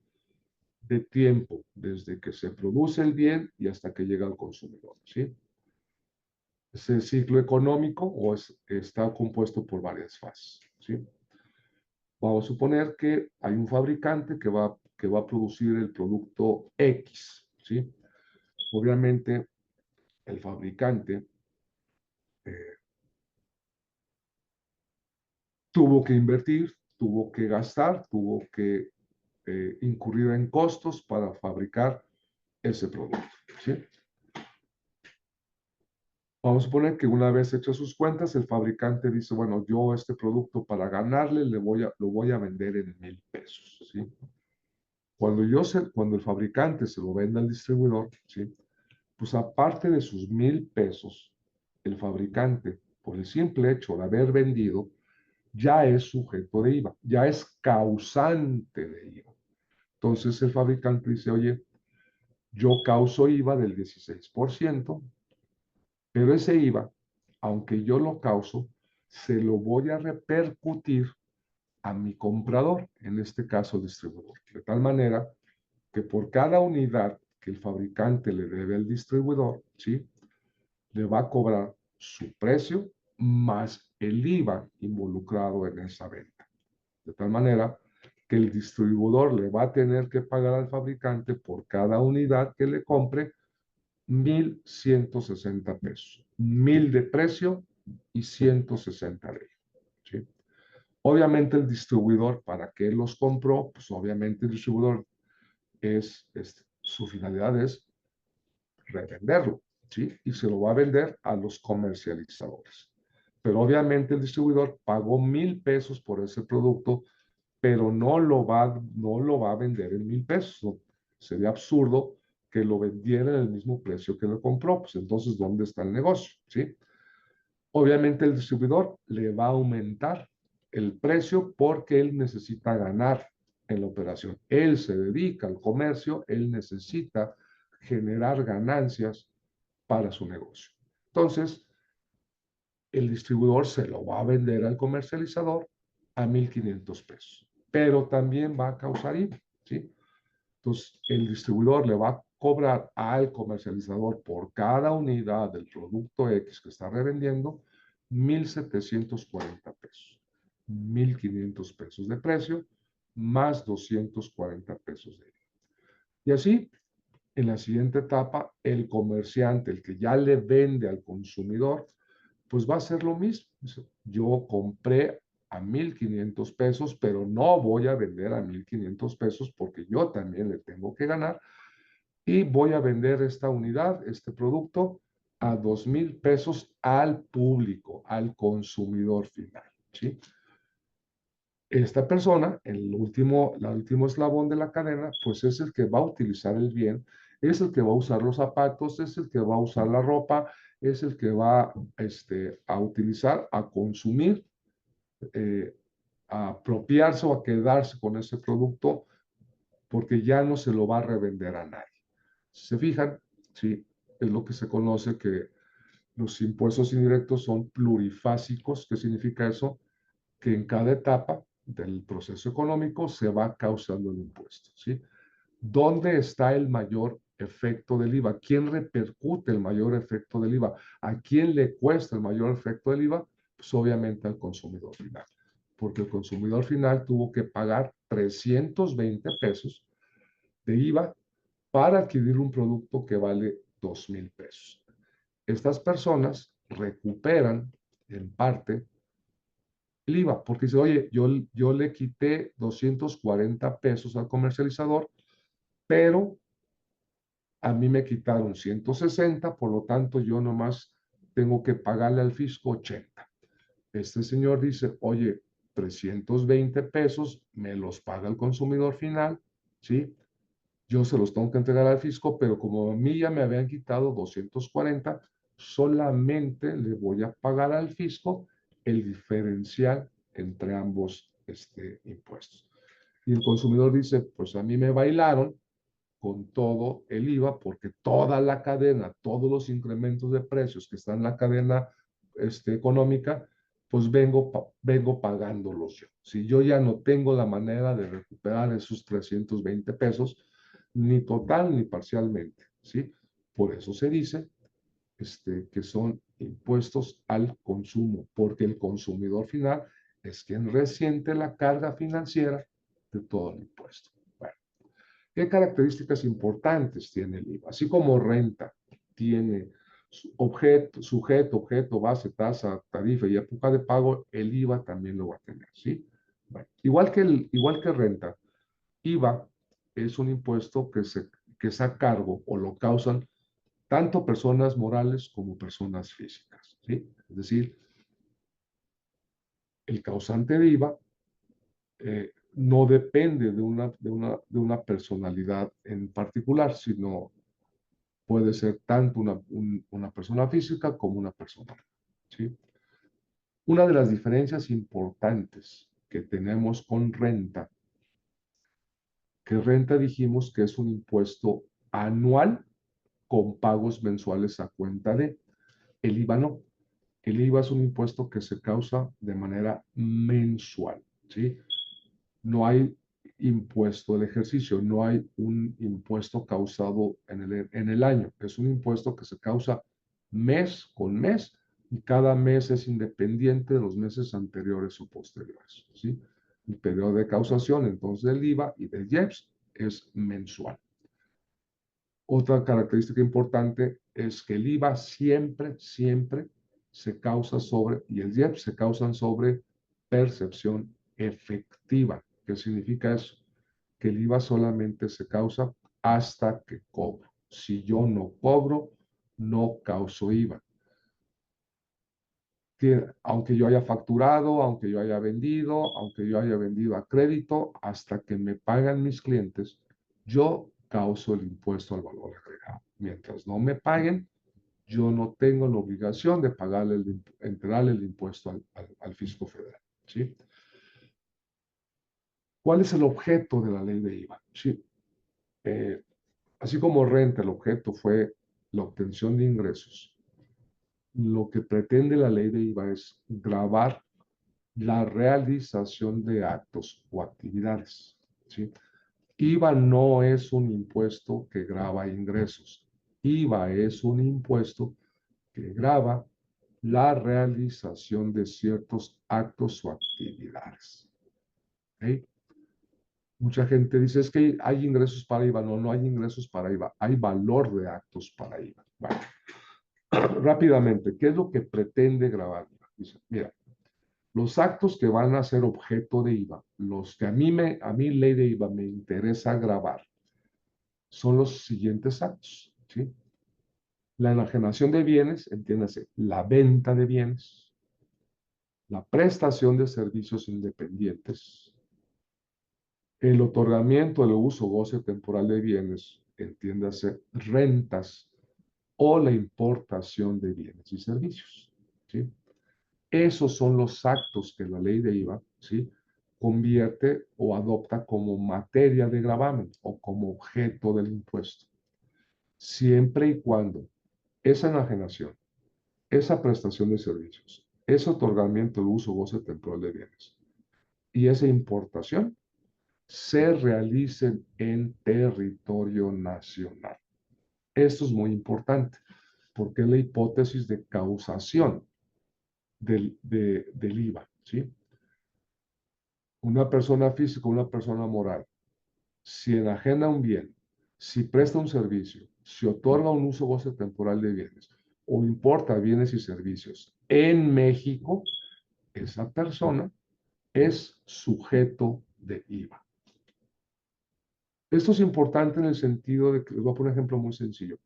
de tiempo desde que se produce el bien y hasta que llega al consumidor, ¿sí? Ese ciclo económico está compuesto por varias fases, ¿sí? Vamos a suponer que hay un fabricante que va a producir el producto X, ¿sí? Obviamente, el fabricante tuvo que invertir, tuvo que gastar, tuvo que incurrir en costos para fabricar ese producto, ¿sí? Vamos a suponer que una vez hechas sus cuentas, el fabricante dice, bueno, yo este producto para ganarle lo voy a vender en 1,000 pesos, ¿sí? Cuando el fabricante se lo vende al distribuidor, ¿sí? Pues aparte de sus 1,000 pesos, el fabricante, por el simple hecho de haber vendido, ya es sujeto de IVA, ya es causante de IVA. Entonces el fabricante dice, oye, yo causo IVA del 16%, pero ese IVA, aunque yo lo causo, se lo voy a repercutir a mi comprador, en este caso el distribuidor, de tal manera que por cada unidad que el fabricante le debe al distribuidor, ¿sí? Le va a cobrar su precio más el IVA involucrado en esa venta. De tal manera que el distribuidor le va a tener que pagar al fabricante por cada unidad que le compre 1,160 pesos. 1,000 de precio y 160 de IVA, ¿sí? Obviamente el distribuidor, ¿para qué los compró? Pues obviamente el distribuidor su finalidad es revenderlo, ¿sí? Y se lo va a vender a los comercializadores. Pero obviamente el distribuidor pagó 1,000 pesos por ese producto, pero no lo va a vender en 1,000 pesos. No, sería absurdo que lo vendiera en el mismo precio que lo compró. Pues entonces, ¿dónde está el negocio? ¿Sí? Obviamente el distribuidor le va a aumentar el precio porque él necesita ganar en la operación. Él se dedica al comercio, él necesita generar ganancias para su negocio. Entonces, el distribuidor se lo va a vender al comercializador a 1,500 pesos, pero también va a causar IVA, ¿sí? Entonces, el distribuidor le va a cobrar al comercializador por cada unidad del producto X que está revendiendo 1,740 pesos. 1,500 pesos de precio más 240 pesos de IVA. Y así, en la siguiente etapa, el comerciante, el que ya le vende al consumidor, pues va a ser lo mismo. Yo compré a 1,500 pesos, pero no voy a vender a 1,500 pesos porque yo también le tengo que ganar y voy a vender esta unidad, este producto, a 2,000 pesos al público, al consumidor final, ¿sí? Esta persona, el último eslabón de la cadena, pues es el que va a utilizar el bien, es el que va a usar los zapatos, es el que va a usar la ropa, es el que va a utilizar, a consumir, a apropiarse o a quedarse con ese producto porque ya no se lo va a revender a nadie. Si se fijan, sí, es lo que se conoce que los impuestos indirectos son plurifásicos. ¿Qué significa eso? Que en cada etapa del proceso económico se va causando el impuesto, ¿sí? ¿Dónde está el mayor efecto del IVA? ¿Quién repercute el mayor efecto del IVA? ¿A quién le cuesta el mayor efecto del IVA? Pues obviamente al consumidor final, porque el consumidor final tuvo que pagar 320 pesos de IVA para adquirir un producto que vale 2,000 pesos. Estas personas recuperan en parte el IVA, porque dice, oye, yo le quité 240 pesos al comercializador, pero a mí me quitaron 160, por lo tanto yo nomás tengo que pagarle al fisco 80. Este señor dice, oye, 320 pesos me los paga el consumidor final, ¿sí? Yo se los tengo que entregar al fisco, pero como a mí ya me habían quitado 240, solamente le voy a pagar al fisco el diferencial entre ambos impuestos. Y el consumidor dice, pues a mí me bailaron con todo el IVA porque toda la cadena, todos los incrementos de precios que están en la cadena económica, pues vengo pagándolos yo. Si yo ya no tengo la manera de recuperar esos 320 pesos, ni total ni parcialmente, ¿sí? Por eso se dice que son impuestos al consumo, porque el consumidor final es quien resiente la carga financiera de todo el impuesto. Bueno, ¿qué características importantes tiene el IVA? Así como renta tiene Sujeto, base, tasa, tarifa y época de pago, el IVA también lo va a tener, ¿sí? Bueno, igual que renta, IVA es un impuesto que es a cargo o lo causan tanto personas morales como personas físicas, ¿sí? Es decir, el causante de IVA no depende de una personalidad en particular, sino puede ser tanto una persona física como una persona, ¿sí? Una de las diferencias importantes que tenemos con renta, que renta dijimos que es un impuesto anual con pagos mensuales a cuenta de, el IVA no. El IVA es un impuesto que se causa de manera mensual, ¿sí? No hay impuesto del ejercicio, no hay un impuesto causado en el año. Es un impuesto que se causa mes con mes y cada mes es independiente de los meses anteriores o posteriores, ¿sí? El periodo de causación, entonces, del IVA y del IEPS es mensual. Otra característica importante es que el IVA siempre se causa sobre, y el IEPS se causan sobre percepción efectiva. ¿Qué significa eso? Que el IVA solamente se causa hasta que cobro. Si yo no cobro, no causo IVA. Aunque yo haya facturado, aunque yo haya vendido a crédito, hasta que me pagan mis clientes, yo causo el impuesto al valor agregado. Mientras no me paguen, yo no tengo la obligación de pagarle entregarle el impuesto al fisco federal, ¿sí? ¿Cuál es el objeto de la ley de IVA? Sí, eh, así como renta, el objeto fue la obtención de ingresos. Lo que pretende la ley de IVA es gravar la realización de actos o actividades, ¿sí? IVA no es un impuesto que grava ingresos. IVA es un impuesto que grava la realización de ciertos actos o actividades. ¿Okay? Mucha gente dice, es que hay ingresos para IVA. No, no hay ingresos para IVA. Hay valor de actos para IVA. Bueno, rápidamente, ¿qué es lo que pretende grabar IVA? Dice, mira, los actos que van a ser objeto de IVA, los que a mí ley de IVA me interesa grabar, son los siguientes actos, ¿sí? La enajenación de bienes, entiéndase, la venta de bienes, la prestación de servicios independientes, el otorgamiento, el uso, goce temporal de bienes, entiéndase, rentas o la importación de bienes y servicios, ¿sí? Esos son los actos que la ley de IVA, ¿sí?, convierte o adopta como materia de gravamen o como objeto del impuesto, siempre y cuando esa enajenación, esa prestación de servicios, ese otorgamiento de uso, goce temporal de bienes y esa importación se realicen en territorio nacional. Esto es muy importante porque es la hipótesis de causación del IVA, ¿sí? Una persona física, una persona moral, si enajena un bien, si presta un servicio, si otorga un uso goce temporal de bienes o importa bienes y servicios en México, esa persona es sujeto de IVA. Esto es importante en el sentido de que les voy a poner un ejemplo muy sencillo.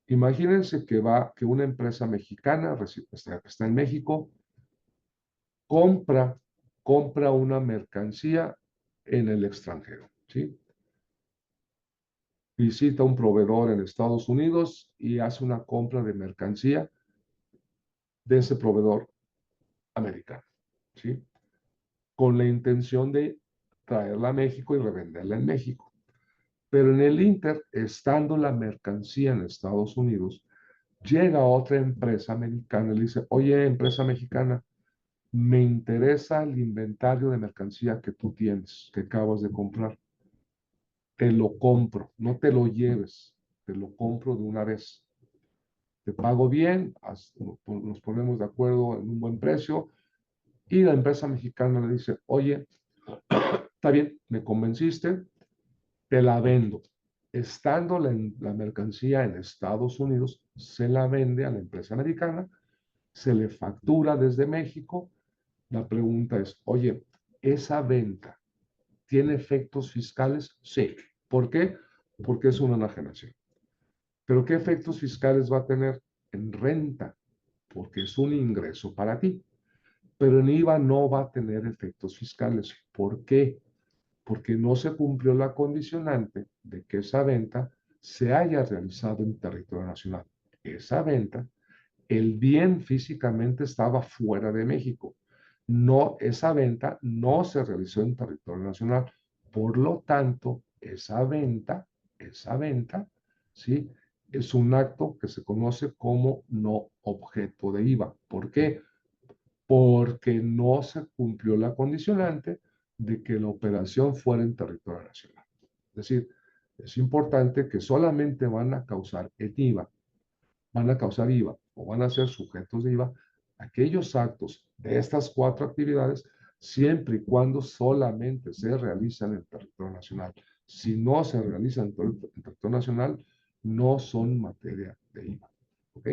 Imagínense que una empresa mexicana está en México, compra una mercancía en el extranjero, ¿sí? Visita un proveedor en Estados Unidos y hace una compra de mercancía de ese proveedor americano, ¿sí? Con la intención de traerla a México y revenderla en México. Pero en el Inter, estando la mercancía en Estados Unidos, llega otra empresa americana y le dice, oye, empresa mexicana, me interesa el inventario de mercancía que tú tienes, que acabas de comprar. Te lo compro, no te lo lleves, te lo compro de una vez. Te pago bien, nos ponemos de acuerdo en un buen precio y la empresa mexicana le dice, oye, está bien, me convenciste, te la vendo. Estando la mercancía en Estados Unidos, se la vende a la empresa americana, se le factura desde México. La pregunta es, oye, ¿esa venta tiene efectos fiscales? Sí. ¿Por qué? Porque es una enajenación. ¿Pero qué efectos fiscales va a tener en renta? Porque es un ingreso para ti. Pero en IVA no va a tener efectos fiscales. ¿Por qué? Porque no se cumplió la condicionante de que esa venta se haya realizado en territorio nacional. Esa venta, el bien físicamente estaba fuera de México. No, esa venta no se realizó en territorio nacional. Por lo tanto, esa venta, ¿sí? Es un acto que se conoce como no objeto de IVA. ¿Por qué? Porque no se cumplió la condicionante de que la operación fuera en territorio nacional. Es decir, es importante que solamente van a causar el IVA, van a causar IVA o van a ser sujetos de IVA aquellos actos de estas 4 actividades siempre y cuando solamente se realizan en territorio nacional. Si no se realizan en territorio nacional, no son materia de IVA. ¿Ok?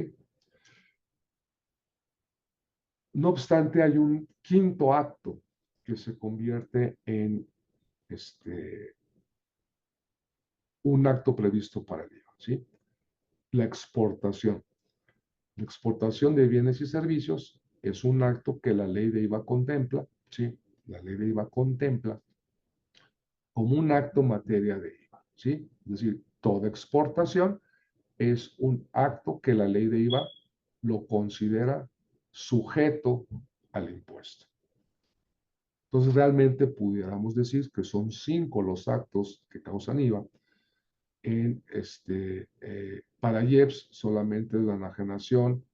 No obstante, hay un quinto acto que se convierte en un acto previsto para el IVA, ¿sí? La exportación. La exportación de bienes y servicios es un acto que la ley de IVA contempla, ¿sí? La ley de IVA contempla como un acto materia de IVA, ¿sí? Es decir, toda exportación es un acto que la ley de IVA lo considera sujeto al impuesto. Entonces, realmente pudiéramos decir que son 5 los actos que causan IVA. Para IEPS solamente la enajenación,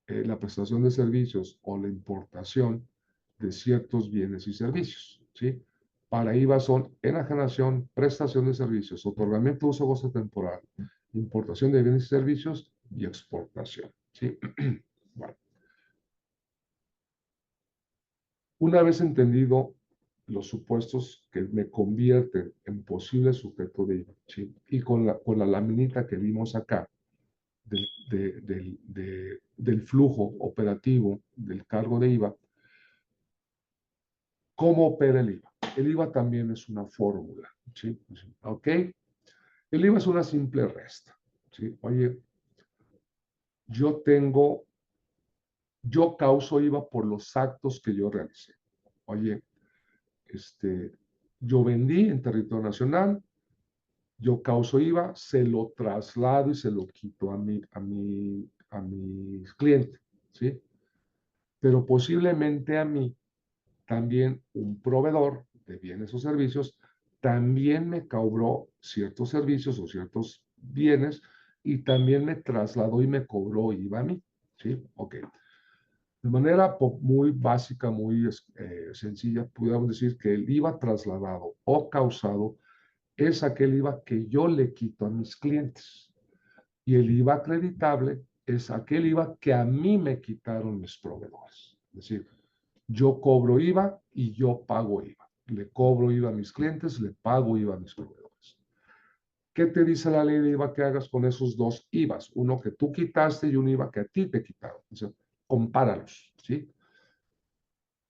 la prestación de servicios o la importación de ciertos bienes y servicios, ¿sí? Para IVA son enajenación, prestación de servicios, otorgamiento de uso o goce temporal, importación de bienes y servicios y exportación, ¿sí? Bueno, una vez entendido los supuestos que me convierten en posible sujeto de IVA, ¿sí? Y con la laminita que vimos acá, del flujo operativo del cargo de IVA, ¿cómo opera el IVA? El IVA también es una fórmula, ¿sí? ¿Ok? El IVA es una simple resta, ¿sí? Oye, yo causo IVA por los actos que yo realicé. Oye, yo vendí en territorio nacional, yo causo IVA, se lo traslado y se lo quito a mis clientes, ¿sí? Pero posiblemente a mí también un proveedor de bienes o servicios también me cobró ciertos servicios o ciertos bienes y también me trasladó y me cobró IVA a mí, ¿sí? Ok. De manera muy básica, muy sencilla, podríamos decir que el IVA trasladado o causado es aquel IVA que yo le quito a mis clientes. Y el IVA acreditable es aquel IVA que a mí me quitaron mis proveedores. Es decir, yo cobro IVA y yo pago IVA. Le cobro IVA a mis clientes, le pago IVA a mis proveedores. ¿Qué te dice la ley de IVA que hagas con esos dos IVAs? Uno que tú quitaste y un IVA que a ti te quitaron. O sea, compáralos, ¿sí?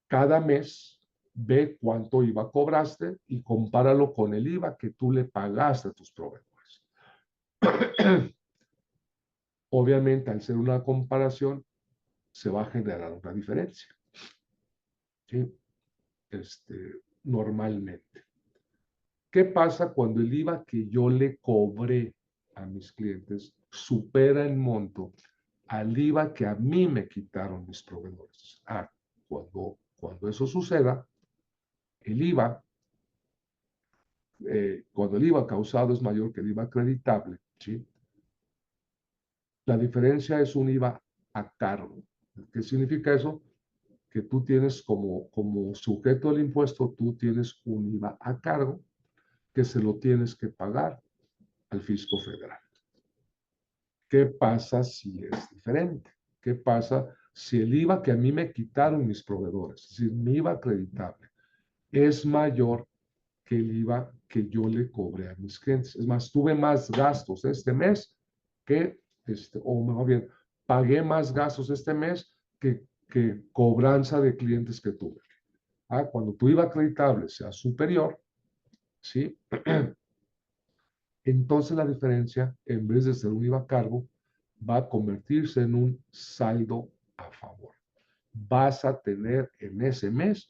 Cada mes ve cuánto IVA cobraste y compáralo con el IVA que tú le pagaste a tus proveedores. Obviamente, al ser una comparación, se va a generar una diferencia, ¿sí? Normalmente. ¿Qué pasa cuando el IVA que yo le cobré a mis clientes supera en monto al IVA que a mí me quitaron mis proveedores? Cuando eso suceda, el IVA, cuando el IVA causado es mayor que el IVA acreditable, ¿sí? La diferencia es un IVA a cargo. ¿Qué significa eso? Que tú tienes como sujeto del impuesto, tú tienes un IVA a cargo que se lo tienes que pagar al fisco federal. ¿Qué pasa si es diferente? ¿Qué pasa si el IVA que a mí me quitaron mis proveedores, es decir, mi IVA acreditable, es mayor que el IVA que yo le cobré a mis clientes. Es más, tuve más gastos este mes que, o mejor bien, pagué más gastos este mes que cobranza de clientes que tuve. Cuando tu IVA acreditable sea superior, ¿sí? Entonces la diferencia, en vez de ser un IVA a cargo, va a convertirse en un saldo a favor. Vas a tener en ese mes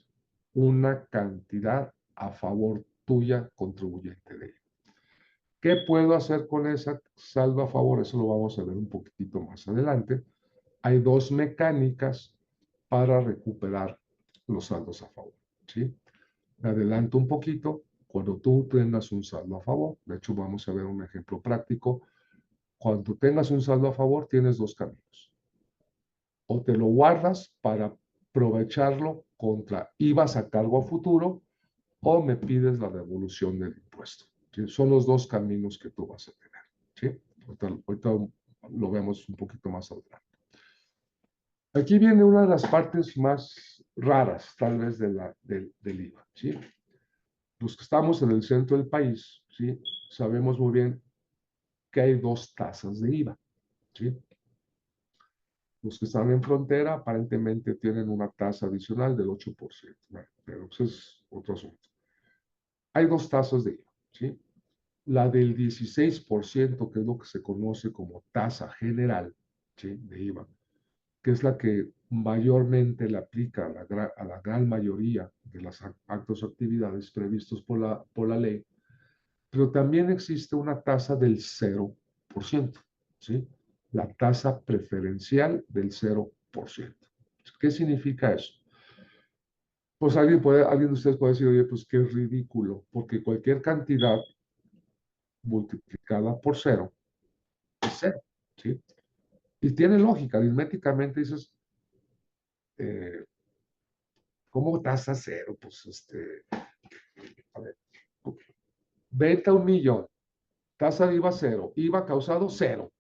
una cantidad a favor tuya, contribuyente de ello. ¿Qué puedo hacer con esa saldo a favor? Eso lo vamos a ver un poquitito más adelante. Hay dos mecánicas para recuperar los saldos a favor, ¿sí? Me adelanto un poquito. Cuando tú tengas un saldo a favor, de hecho vamos a ver un ejemplo práctico. Cuando tengas un saldo a favor, tienes dos caminos. O te lo guardas para aprovecharlo contra IVAs a cargo a futuro, o me pides la devolución del impuesto. ¿Sí? Son los dos caminos que tú vas a tener. ¿Sí? Ahorita lo vemos un poquito más adelante. Aquí viene una de las partes más raras, tal vez, del IVA. ¿Sí? Los que estamos en el centro del país, ¿sí? Sabemos muy bien que hay dos tasas de IVA. ¿Sí? Los que están en frontera aparentemente tienen una tasa adicional del 8%. Bueno, pero eso es otro asunto. Hay dos tasas de IVA. ¿Sí? La del 16%, que es lo que se conoce como tasa general, ¿sí? De IVA, que es la que mayormente le aplica a la gran mayoría de los actos o actividades previstos por la ley, pero también existe una tasa del 0%, ¿sí? La tasa preferencial del 0%. ¿Qué significa eso? Pues alguien de ustedes puede decir, oye, pues qué ridículo, porque cualquier cantidad multiplicada por cero es cero, ¿sí? Y tiene lógica, aritméticamente dices, eh, ¿cómo tasa cero? Pues, a ver, venta 1,000,000, tasa de IVA cero, IVA causado cero.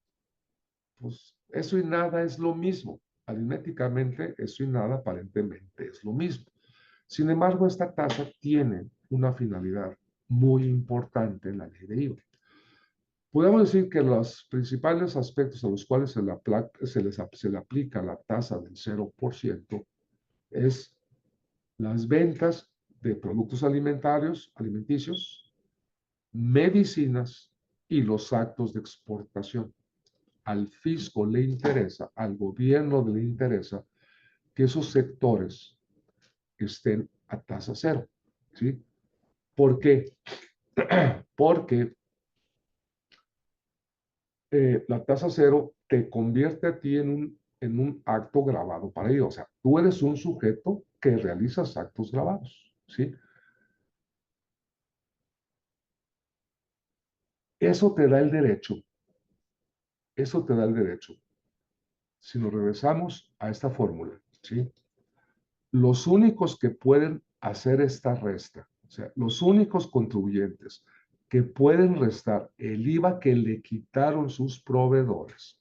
Pues eso y nada es lo mismo. Aritméticamente, eso y nada aparentemente es lo mismo. Sin embargo, esta tasa tiene una finalidad muy importante en la ley de IVA. Podemos decir que los principales aspectos a los cuales se le aplica la tasa del 0% es las ventas de productos alimenticios, medicinas y los actos de exportación. Al fisco le interesa, al gobierno le interesa que esos sectores estén a tasa cero. ¿Sí? ¿Por qué? Porque la tasa cero te convierte a ti en un acto grabado para ello. O sea, tú eres un sujeto que realizas actos grabados. ¿Sí? Eso te da el derecho. Eso te da el derecho. Si nos regresamos a esta fórmula, ¿sí? Los únicos que pueden hacer esta resta, o sea, los únicos contribuyentes que pueden restar el IVA que le quitaron sus proveedores,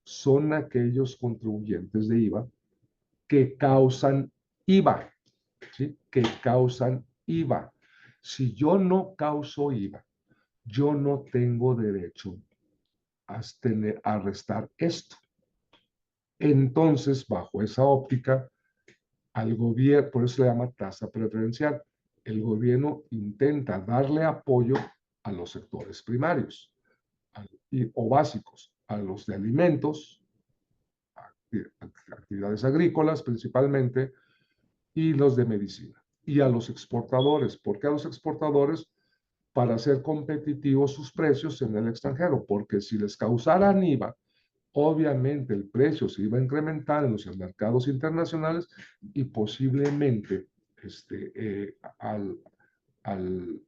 son aquellos contribuyentes de IVA que causan IVA, ¿sí? Que causan IVA. Si yo no causo IVA, yo no tengo derecho a restar esto. Entonces, bajo esa óptica, al gobierno, por eso se llama tasa preferencial, el gobierno intenta darle apoyo a los sectores primarios o básicos, a los de alimentos, actividades agrícolas principalmente, y los de medicina. Y a los exportadores. ¿Por qué a los exportadores? Para hacer competitivos sus precios en el extranjero, porque si les causaran IVA, obviamente el precio se iba a incrementar en los mercados internacionales y posiblemente al, al,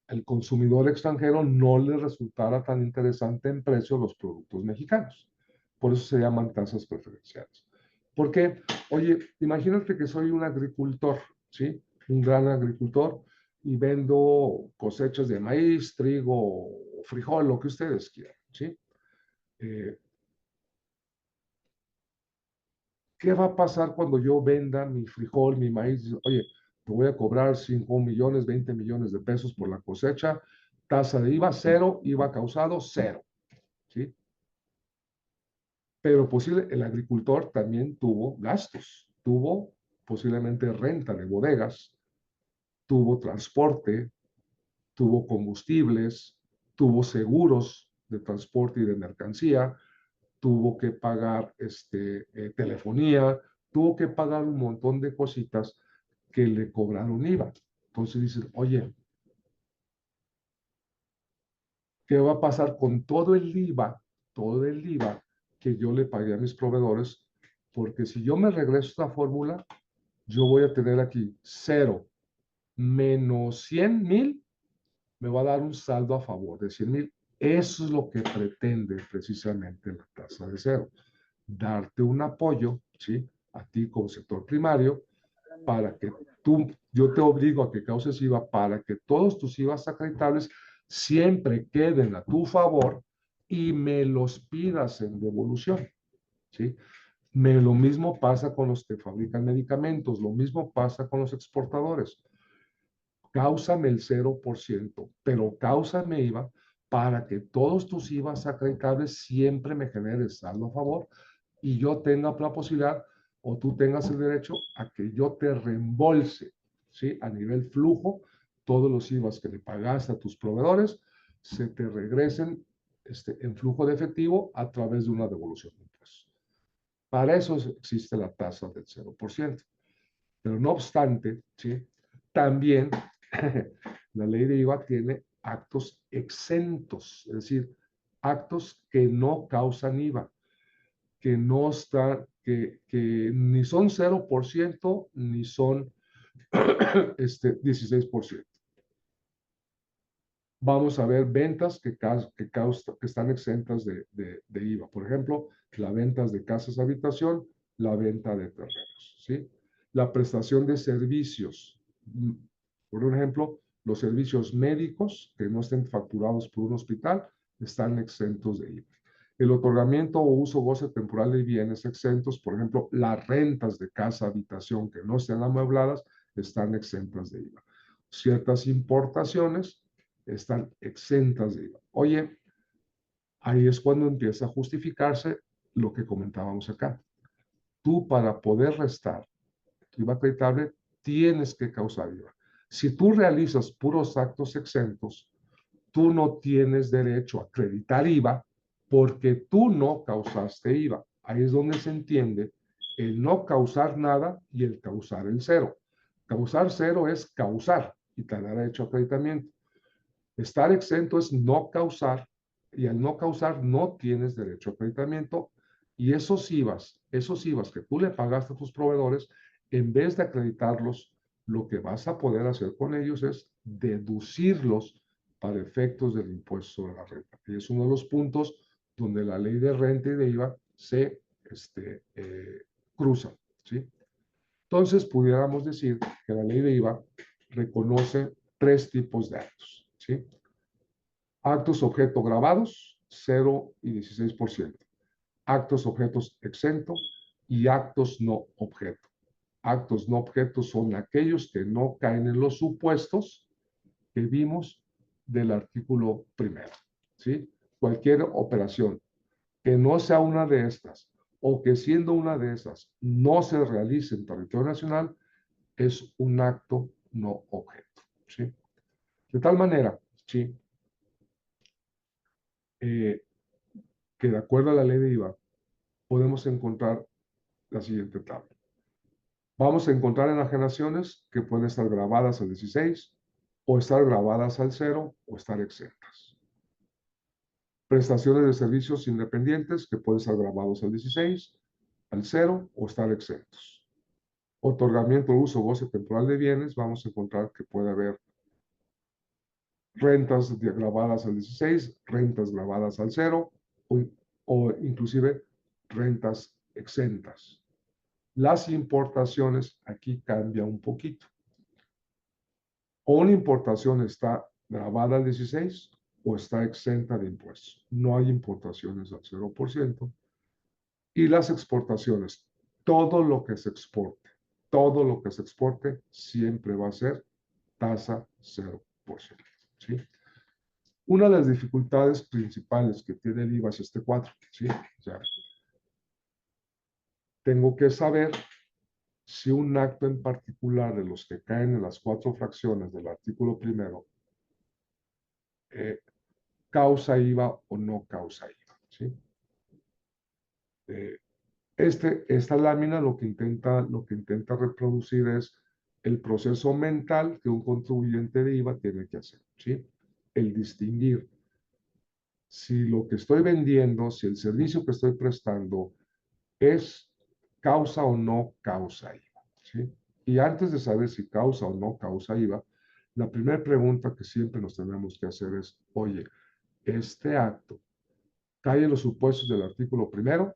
al consumidor extranjero no le resultara tan interesante en precio los productos mexicanos. Por eso se llaman tasas preferenciales. Porque, oye, imagínate que soy un agricultor, ¿sí? Un gran agricultor y vendo cosechas de maíz, trigo, frijol, lo que ustedes quieran, ¿sí? ¿Qué va a pasar cuando yo venda mi frijol, mi maíz? Oye, te voy a cobrar 5 millones, 20 millones de pesos por la cosecha, tasa de IVA cero, IVA causado cero, ¿sí? Pero el agricultor también tuvo gastos, tuvo posiblemente renta de bodegas, tuvo transporte, tuvo combustibles, tuvo seguros de transporte y de mercancía, tuvo que pagar telefonía, tuvo que pagar un montón de cositas que le cobraron IVA. Entonces dicen, oye, ¿qué va a pasar con todo el IVA que yo le pagué a mis proveedores? Porque si yo me regreso a esta fórmula, yo voy a tener aquí 0 menos 100,000, me va a dar un saldo a favor de 100,000. Eso es lo que pretende precisamente la tasa de cero. Darte un apoyo, ¿sí? A ti como sector primario, para que yo te obligo a que causes IVA para que todos tus IVAs acreditables siempre queden a tu favor y me los pidas en devolución, ¿sí? Lo mismo pasa con los que fabrican medicamentos, lo mismo pasa con los exportadores. Cáusame el 0%, pero cáusame IVA para que todos tus IVAs acreditables siempre me generen saldo a favor y yo tenga la posibilidad o tú tengas el derecho a que yo te reembolse, ¿sí? A nivel flujo, todos los IVAs que le pagaste a tus proveedores se te regresen en flujo de efectivo a través de una devolución de impuestos. Para eso existe la tasa del 0%. Pero no obstante, ¿sí? También la ley de IVA tiene actos exentos, es decir, actos que no causan IVA, que no están, que ni son 0% ni son 16%. Vamos a ver ventas que están exentas de IVA. Por ejemplo, las ventas de casas habitación, la venta de terrenos, ¿sí? La prestación de servicios. Por ejemplo, los servicios médicos que no estén facturados por un hospital están exentos de IVA. El otorgamiento o uso goce temporal de bienes exentos, por ejemplo, las rentas de casa habitación que no estén amuebladas están exentas de IVA. Ciertas importaciones están exentas de IVA. Oye, ahí es cuando empieza a justificarse lo que comentábamos acá. Tú para poder restar tu IVA acreditable tienes que causar IVA. Si tú realizas puros actos exentos, tú no tienes derecho a acreditar IVA porque tú no causaste IVA. Ahí es donde se entiende el no causar nada y el causar el cero. Causar cero es causar y te da derecho a acreditamiento. Estar exento es no causar y al no causar no tienes derecho a acreditamiento y esos IVAs que tú le pagaste a tus proveedores, en vez de acreditarlos, lo que vas a poder hacer con ellos es deducirlos para efectos del impuesto sobre la renta. Y es uno de los puntos donde la ley de renta y de IVA se cruzan, ¿sí? Entonces, pudiéramos decir que la ley de IVA reconoce 3 tipos de actos, ¿sí? Actos objeto grabados, 0 y 16%. Actos objetos exento y actos no objeto. Actos no objetos son aquellos que no caen en los supuestos que vimos del artículo primero, ¿sí? Cualquier operación que no sea una de estas o que siendo una de esas no se realice en territorio nacional es un acto no objeto, ¿sí? De tal manera, ¿sí? Que de acuerdo a la ley de IVA podemos encontrar la siguiente tabla. Vamos a encontrar enajenaciones que pueden estar grabadas al 16 o estar grabadas al 0 o estar exentas. Prestaciones de servicios independientes que pueden estar grabados al 16, al 0 o estar exentos. Otorgamiento, uso, goce temporal de bienes, vamos a encontrar que puede haber rentas grabadas al 16, rentas grabadas al 0 o inclusive rentas exentas. Las importaciones aquí cambia un poquito. O una importación está grabada al 16 o está exenta de impuestos. No hay importaciones al 0%. Y las exportaciones, todo lo que se exporte todo lo que se exporte siempre va a ser tasa 0%. ¿Sí? Una de las dificultades principales que tiene el IVA es este cuadro. ¿Sí? O sea, tengo que saber si un acto en particular de los que caen en las 4 fracciones del artículo primero causa IVA o no causa IVA. ¿Sí? Esta lámina lo que intenta reproducir es el proceso mental que un contribuyente de IVA tiene que hacer. ¿Sí? El distinguir si lo que estoy vendiendo, si el servicio que estoy prestando es causa o no causa IVA. ¿Sí? Y antes de saber si causa o no causa IVA, la primera pregunta que siempre nos tenemos que hacer es, oye, ¿este acto cae en los supuestos del artículo primero?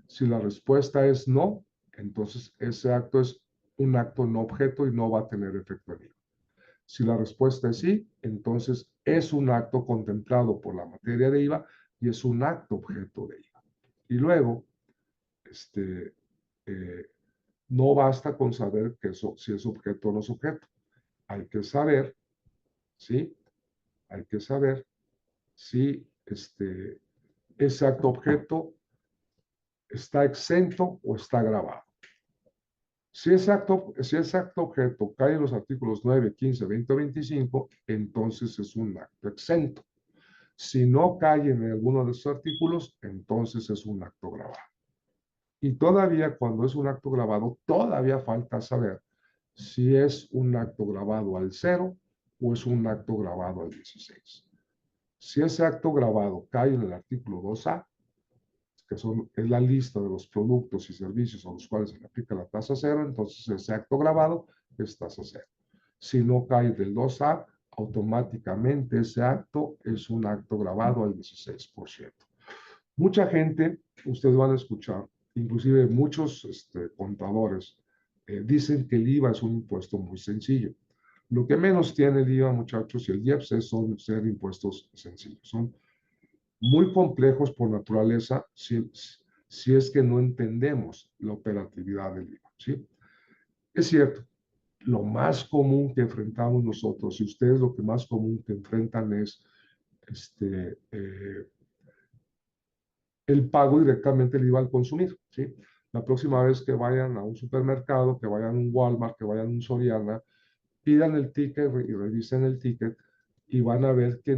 Si la respuesta es no, entonces ese acto es un acto no objeto y no va a tener efecto en IVA. Si la respuesta es sí, entonces es un acto contemplado por la materia de IVA y es un acto objeto de IVA. Y luego, eh, no basta con saber que eso, si es objeto o no es objeto. Hay que saber, ¿sí? Hay que saber si ese acto objeto está exento o está grabado. Si ese acto objeto cae en los artículos 9, 15, 20 o 25, entonces es un acto exento. Si no cae en alguno de esos artículos, entonces es un acto grabado. Y todavía cuando es un acto grabado, todavía falta saber si es un acto grabado al 0 o es un acto grabado al 16. Si ese acto grabado cae en el artículo 2A, es la lista de los productos y servicios a los cuales se le aplica la tasa 0, entonces ese acto grabado es tasa 0. Si no cae del 2A, automáticamente ese acto es un acto grabado al 16%. Mucha gente, ustedes van a escuchar, inclusive muchos contadores, dicen que el IVA es un impuesto muy sencillo. Lo que menos tiene el IVA, muchachos, y el IEPS son ser impuestos sencillos. Son muy complejos por naturaleza si es que no entendemos la operatividad del IVA. ¿Sí? Es cierto, lo más común que enfrentamos nosotros, y ustedes lo que más común que enfrentan es el pago directamente del IVA al consumir. ¿Sí? La próxima vez que vayan a un supermercado, que vayan a un Walmart, que vayan a un Soriana, pidan el ticket y revisen el ticket y van a ver que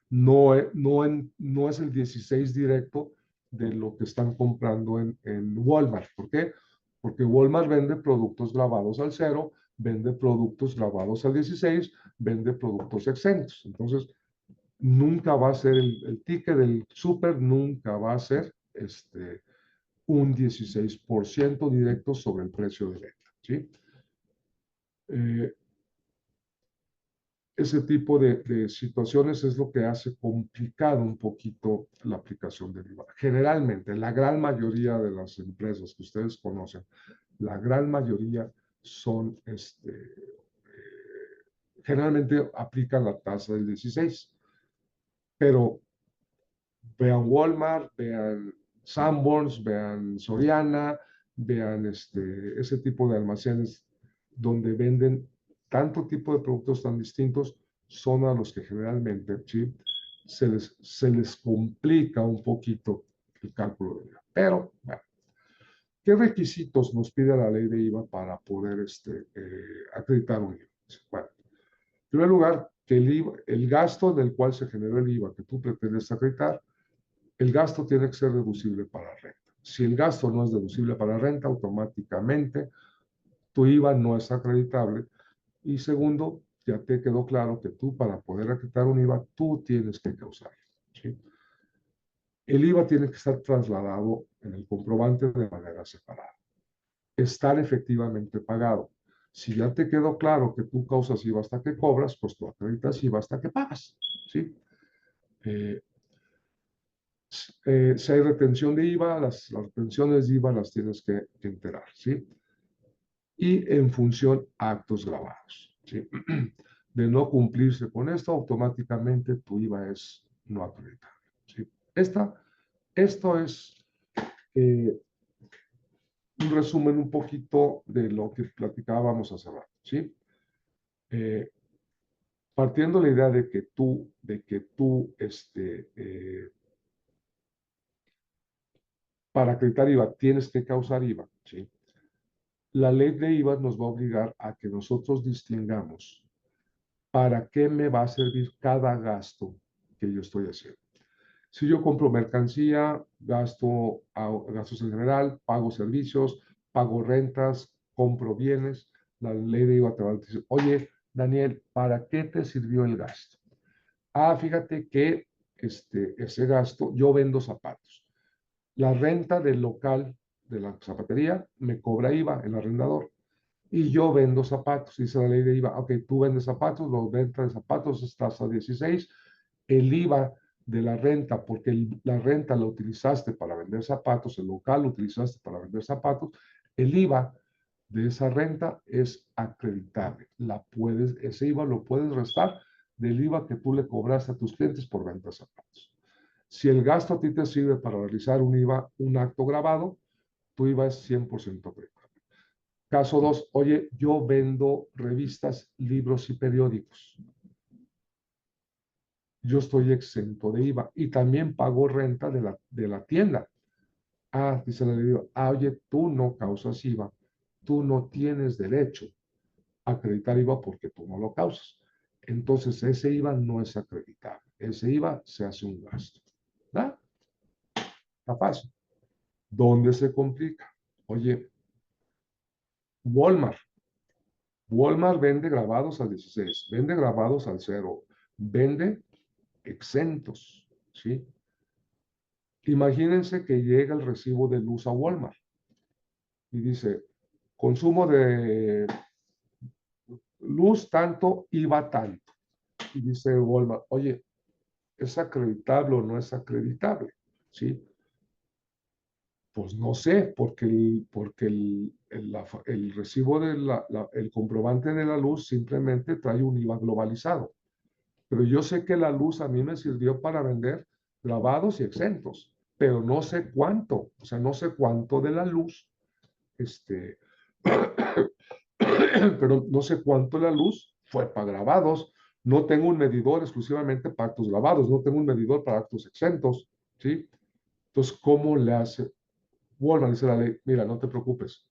no es el 16 directo de lo que están comprando en Walmart. ¿Por qué? Porque Walmart vende productos grabados al 0, vende productos grabados al 16, vende productos exentos. Entonces, nunca va a ser el ticket del súper, nunca va a ser un 16% directo sobre el precio de venta. ¿Sí? Ese tipo de situaciones es lo que hace complicado un poquito la aplicación del IVA. Generalmente, la gran mayoría de las empresas que ustedes conocen, la gran mayoría son, generalmente aplican la tasa del 16, pero vean Walmart, vean Sanborns, vean Soriana, vean ese tipo de almacenes donde venden tanto tipo de productos tan distintos, son a los que generalmente ¿sí? se les complica un poquito el cálculo de IVA. Pero, bueno, ¿qué requisitos nos pide la ley de IVA para poder acreditar un IVA? Bueno, en primer lugar, que el gasto del cual se generó el IVA que tú pretendes acreditar, el gasto tiene que ser deducible para renta. Si el gasto no es deducible para renta, automáticamente tu IVA no es acreditable. Y segundo, ya te quedó claro que tú para poder acreditar un IVA, tú tienes que causar. ¿Sí? El IVA tiene que estar trasladado en el comprobante de manera separada. Estar efectivamente pagado. Si ya te quedó claro que tú causas IVA hasta que cobras, pues tú acreditas IVA hasta que pagas. ¿Sí? Si hay retención de IVA, las retenciones de IVA las tienes que enterar, ¿sí? Y en función a actos grabados, ¿sí? De no cumplirse con esto, automáticamente tu IVA es no acreditable, ¿sí? Esto es un resumen un poquito de lo que platicábamos hace rato, ¿sí? Partiendo de la idea para acreditar IVA tienes que causar IVA, ¿sí? La ley de IVA nos va a obligar a que nosotros distingamos para qué me va a servir cada gasto que yo estoy haciendo. Si yo compro mercancía, gastos en general, pago servicios, pago rentas, compro bienes, la ley de IVA te va a decir, oye, Daniel, ¿para qué te sirvió el gasto? Ah, fíjate que ese gasto, yo vendo zapatos. La renta del local de la zapatería me cobra IVA, el arrendador. Y yo vendo zapatos, dice la ley de IVA. Ok, tú vendes zapatos, los venta de zapatos es tasa 16. El IVA de la renta, porque la renta la utilizaste para vender zapatos, el local lo utilizaste para vender zapatos, el IVA de esa renta es acreditable. Ese IVA lo puedes restar del IVA que tú le cobraste a tus clientes por venta de zapatos. Si el gasto a ti te sirve para realizar un acto grabado, tu IVA es 100% acreditable. Caso 2, oye, yo vendo revistas, libros y periódicos. Yo estoy exento de IVA y también pago renta de la tienda. Ah, dice la ley, oye, tú no causas IVA, tú no tienes derecho a acreditar IVA porque tú no lo causas. Entonces, ese IVA no es acreditable. Ese IVA se hace un gasto. ¿Verdad? Está fácil. ¿Dónde se complica? Oye, Walmart. Walmart vende grabados al 16, vende grabados al 0, vende exentos, ¿sí? Imagínense que llega el recibo de luz a Walmart y dice, consumo de luz tanto, IVA tanto. Y dice Walmart, oye, ¿es acreditable o no es acreditable? ¿Sí? Pues no sé, porque el recibo el comprobante de la luz simplemente trae un IVA globalizado. Pero yo sé que la luz a mí me sirvió para vender grabados y exentos, pero no sé cuánto, o sea, no sé cuánto de la luz, pero no sé cuánto de la luz fue para grabados. No tengo un medidor exclusivamente para actos grabados, no tengo un medidor para actos exentos, ¿sí? Entonces, ¿cómo le hace? Bueno, dice la ley, mira, no te preocupes.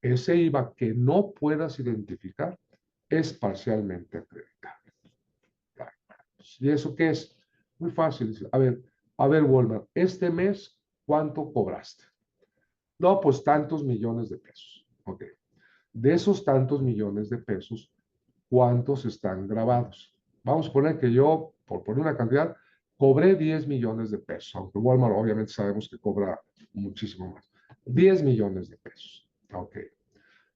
Ese IVA que no puedas identificar es parcialmente acreditable. ¿Y eso qué es? Muy fácil. A ver, Walmart, este mes, ¿cuánto cobraste? No, pues tantos millones de pesos. Ok. De esos tantos millones de pesos, ¿cuántos están grabados? Vamos a poner que yo, por poner una cantidad, cobré 10 millones de pesos, aunque Walmart obviamente sabemos que cobra muchísimo más. 10 millones de pesos. Ok.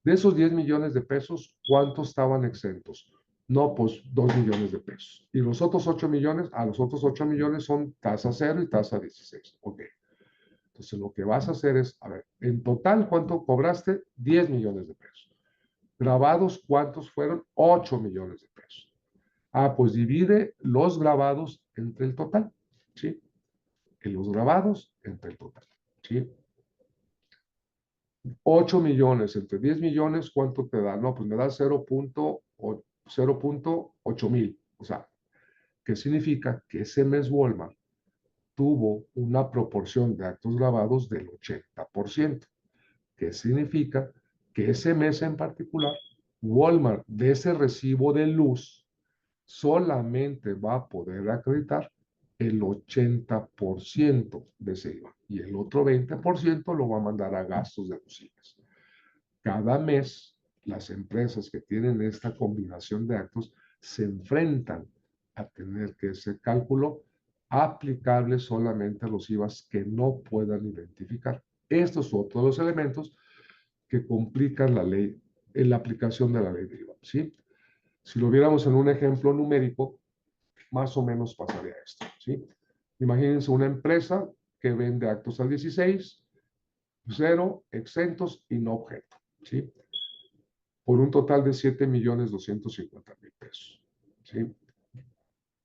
De esos 10 millones de pesos, ¿cuántos estaban exentos? No, pues 2 millones de pesos. Y los otros 8 millones, los otros 8 millones son tasa 0 y tasa 16. Ok. Entonces lo que vas a hacer es, a ver, en total, ¿cuánto cobraste? 10 millones de pesos. Grabados, ¿cuántos fueron? 8 millones de pesos. Pues divide los grabados entre el total, ¿sí? En los grabados entre el total, ¿sí? 8 millones entre 10 millones, ¿cuánto te da? No, pues me da 0.8 mil. O sea, ¿qué significa? Que ese mes Walmart tuvo una proporción de actos grabados del 80%. ¿Qué significa? Que ese mes en particular, Walmart de ese recibo de luz solamente va a poder acreditar el 80% de ese IVA y el otro 20% lo va a mandar a gastos deducibles. Cada mes, las empresas que tienen esta combinación de actos se enfrentan a tener que ese cálculo aplicable solamente a los IVAs que no puedan identificar. Estos son todos los elementos que complican la ley, en la aplicación de la ley de IVA, ¿sí? Si lo viéramos en un ejemplo numérico, más o menos pasaría esto, ¿sí? Imagínense una empresa que vende actos al 16, 0, exentos y no objeto, ¿sí? Por un total de 7.250.000 pesos, ¿sí?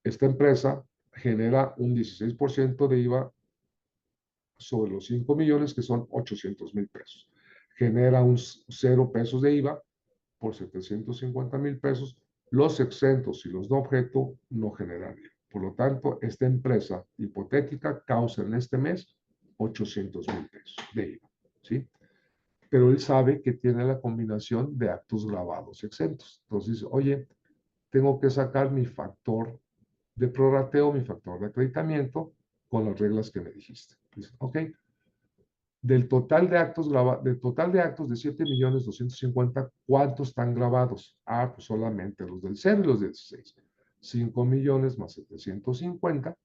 Esta empresa genera un 16% de IVA sobre los 5 millones, que son 800.000 pesos. genera un 0 pesos de IVA por 750,000 pesos. Los exentos y los de objeto no generan IVA. Por lo tanto, esta empresa hipotética causa en este mes 800,000 pesos de IVA, ¿sí? Pero él sabe que tiene la combinación de actos grabados exentos. Entonces, oye, tengo que sacar mi factor de prorrateo, mi factor de acreditamiento con las reglas que me dijiste. Dice, ok, del total de actos de 7,250,000, ¿cuántos están grabados? Ah, pues solamente los del 0 y los del 16. 5 millones más 750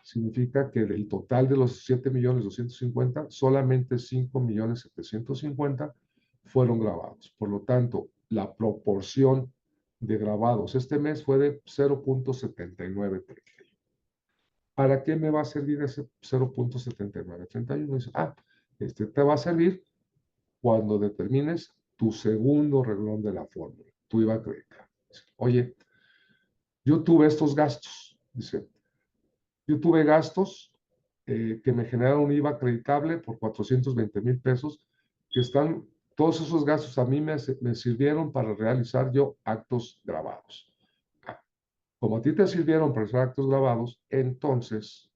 significa que del total de los 7,250,000, solamente 5,750,000 fueron grabados. Por lo tanto, la proporción de grabados este mes fue de 0.7931. ¿Para qué me va a servir ese 0.7931? Dice, este te va a servir cuando determines tu segundo renglón de la fórmula, tu IVA acreditado. Oye, yo tuve estos gastos, dice, yo tuve gastos que me generaron un IVA acreditable por 420,000 pesos, que están, todos esos gastos a mí me sirvieron para realizar yo actos grabados. Como a ti te sirvieron para hacer actos grabados, entonces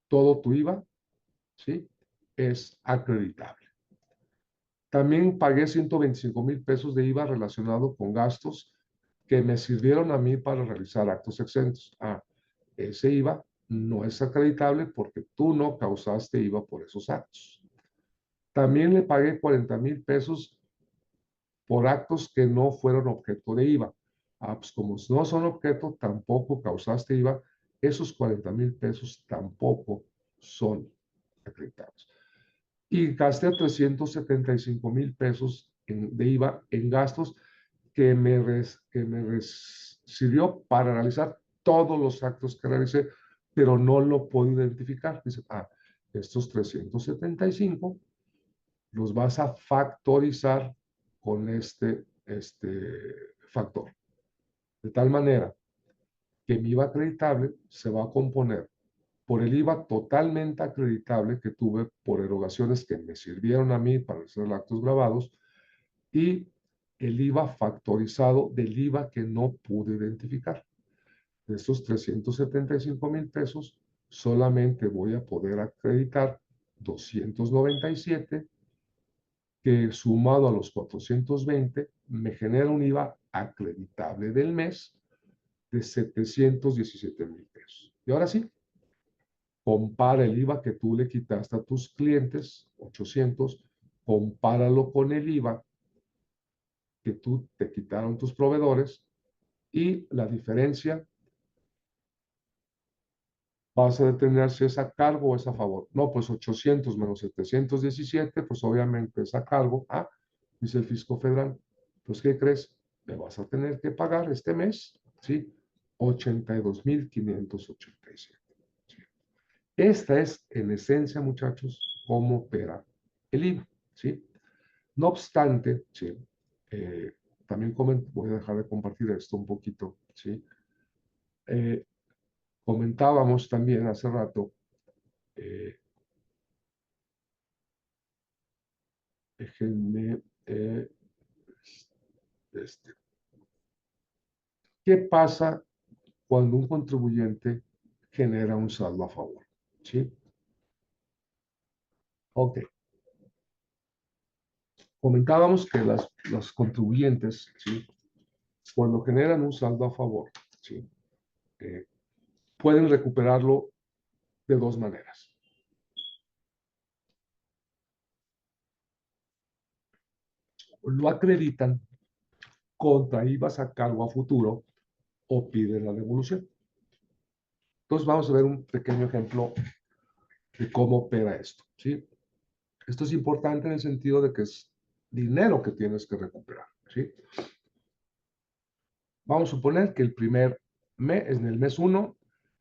todo tu IVA, ¿sí?, es acreditable. También pagué 125,000 pesos de IVA relacionado con gastos que me sirvieron a mí para realizar actos exentos. Ese IVA no es acreditable porque tú no causaste IVA por esos actos. También le pagué 40,000 pesos por actos que no fueron objeto de IVA. Pues como no son objeto, tampoco causaste IVA. Esos 40,000 pesos tampoco son acreditados. Y gasté 375,000 pesos de IVA en gastos que me sirvió para realizar todos los actos que realicé, pero no lo puedo identificar. Dice, estos 375 los vas a factorizar con este factor. De tal manera que mi IVA acreditable se va a componer por el IVA totalmente acreditable que tuve por erogaciones que me sirvieron a mí para hacer actos grabados y el IVA factorizado del IVA que no pude identificar. De estos 375,000 pesos, solamente voy a poder acreditar 297, que sumado a los 420 me genera un IVA acreditable del mes de 717,000 pesos. Y ahora sí, compara el IVA que tú le quitaste a tus clientes, 800, compáralo con el IVA que tú te quitaron tus proveedores y la diferencia vas a determinar si es a cargo o es a favor. No, pues 800 menos 717, pues obviamente es a cargo. Dice el fisco federal, pues ¿qué crees? Me vas a tener que pagar este mes, ¿sí? 82,587. ¿Sí? Esta es, en esencia, muchachos, cómo opera el IVA, ¿sí? No obstante, ¿sí? También voy a dejar de compartir esto un poquito, ¿sí? Comentábamos también hace rato, déjenme, ¿qué pasa cuando un contribuyente genera un saldo a favor? ¿Sí? Ok. Comentábamos que los contribuyentes, ¿sí?, cuando generan un saldo a favor, ¿sí?, pueden recuperarlo de dos maneras. Lo acreditan contra IVAs a cargo a futuro o piden la devolución. Entonces vamos a ver un pequeño ejemplo de cómo opera esto, ¿sí? Esto es importante en el sentido de que es dinero que tienes que recuperar, ¿sí? Vamos a suponer que el primer mes, en el mes 1,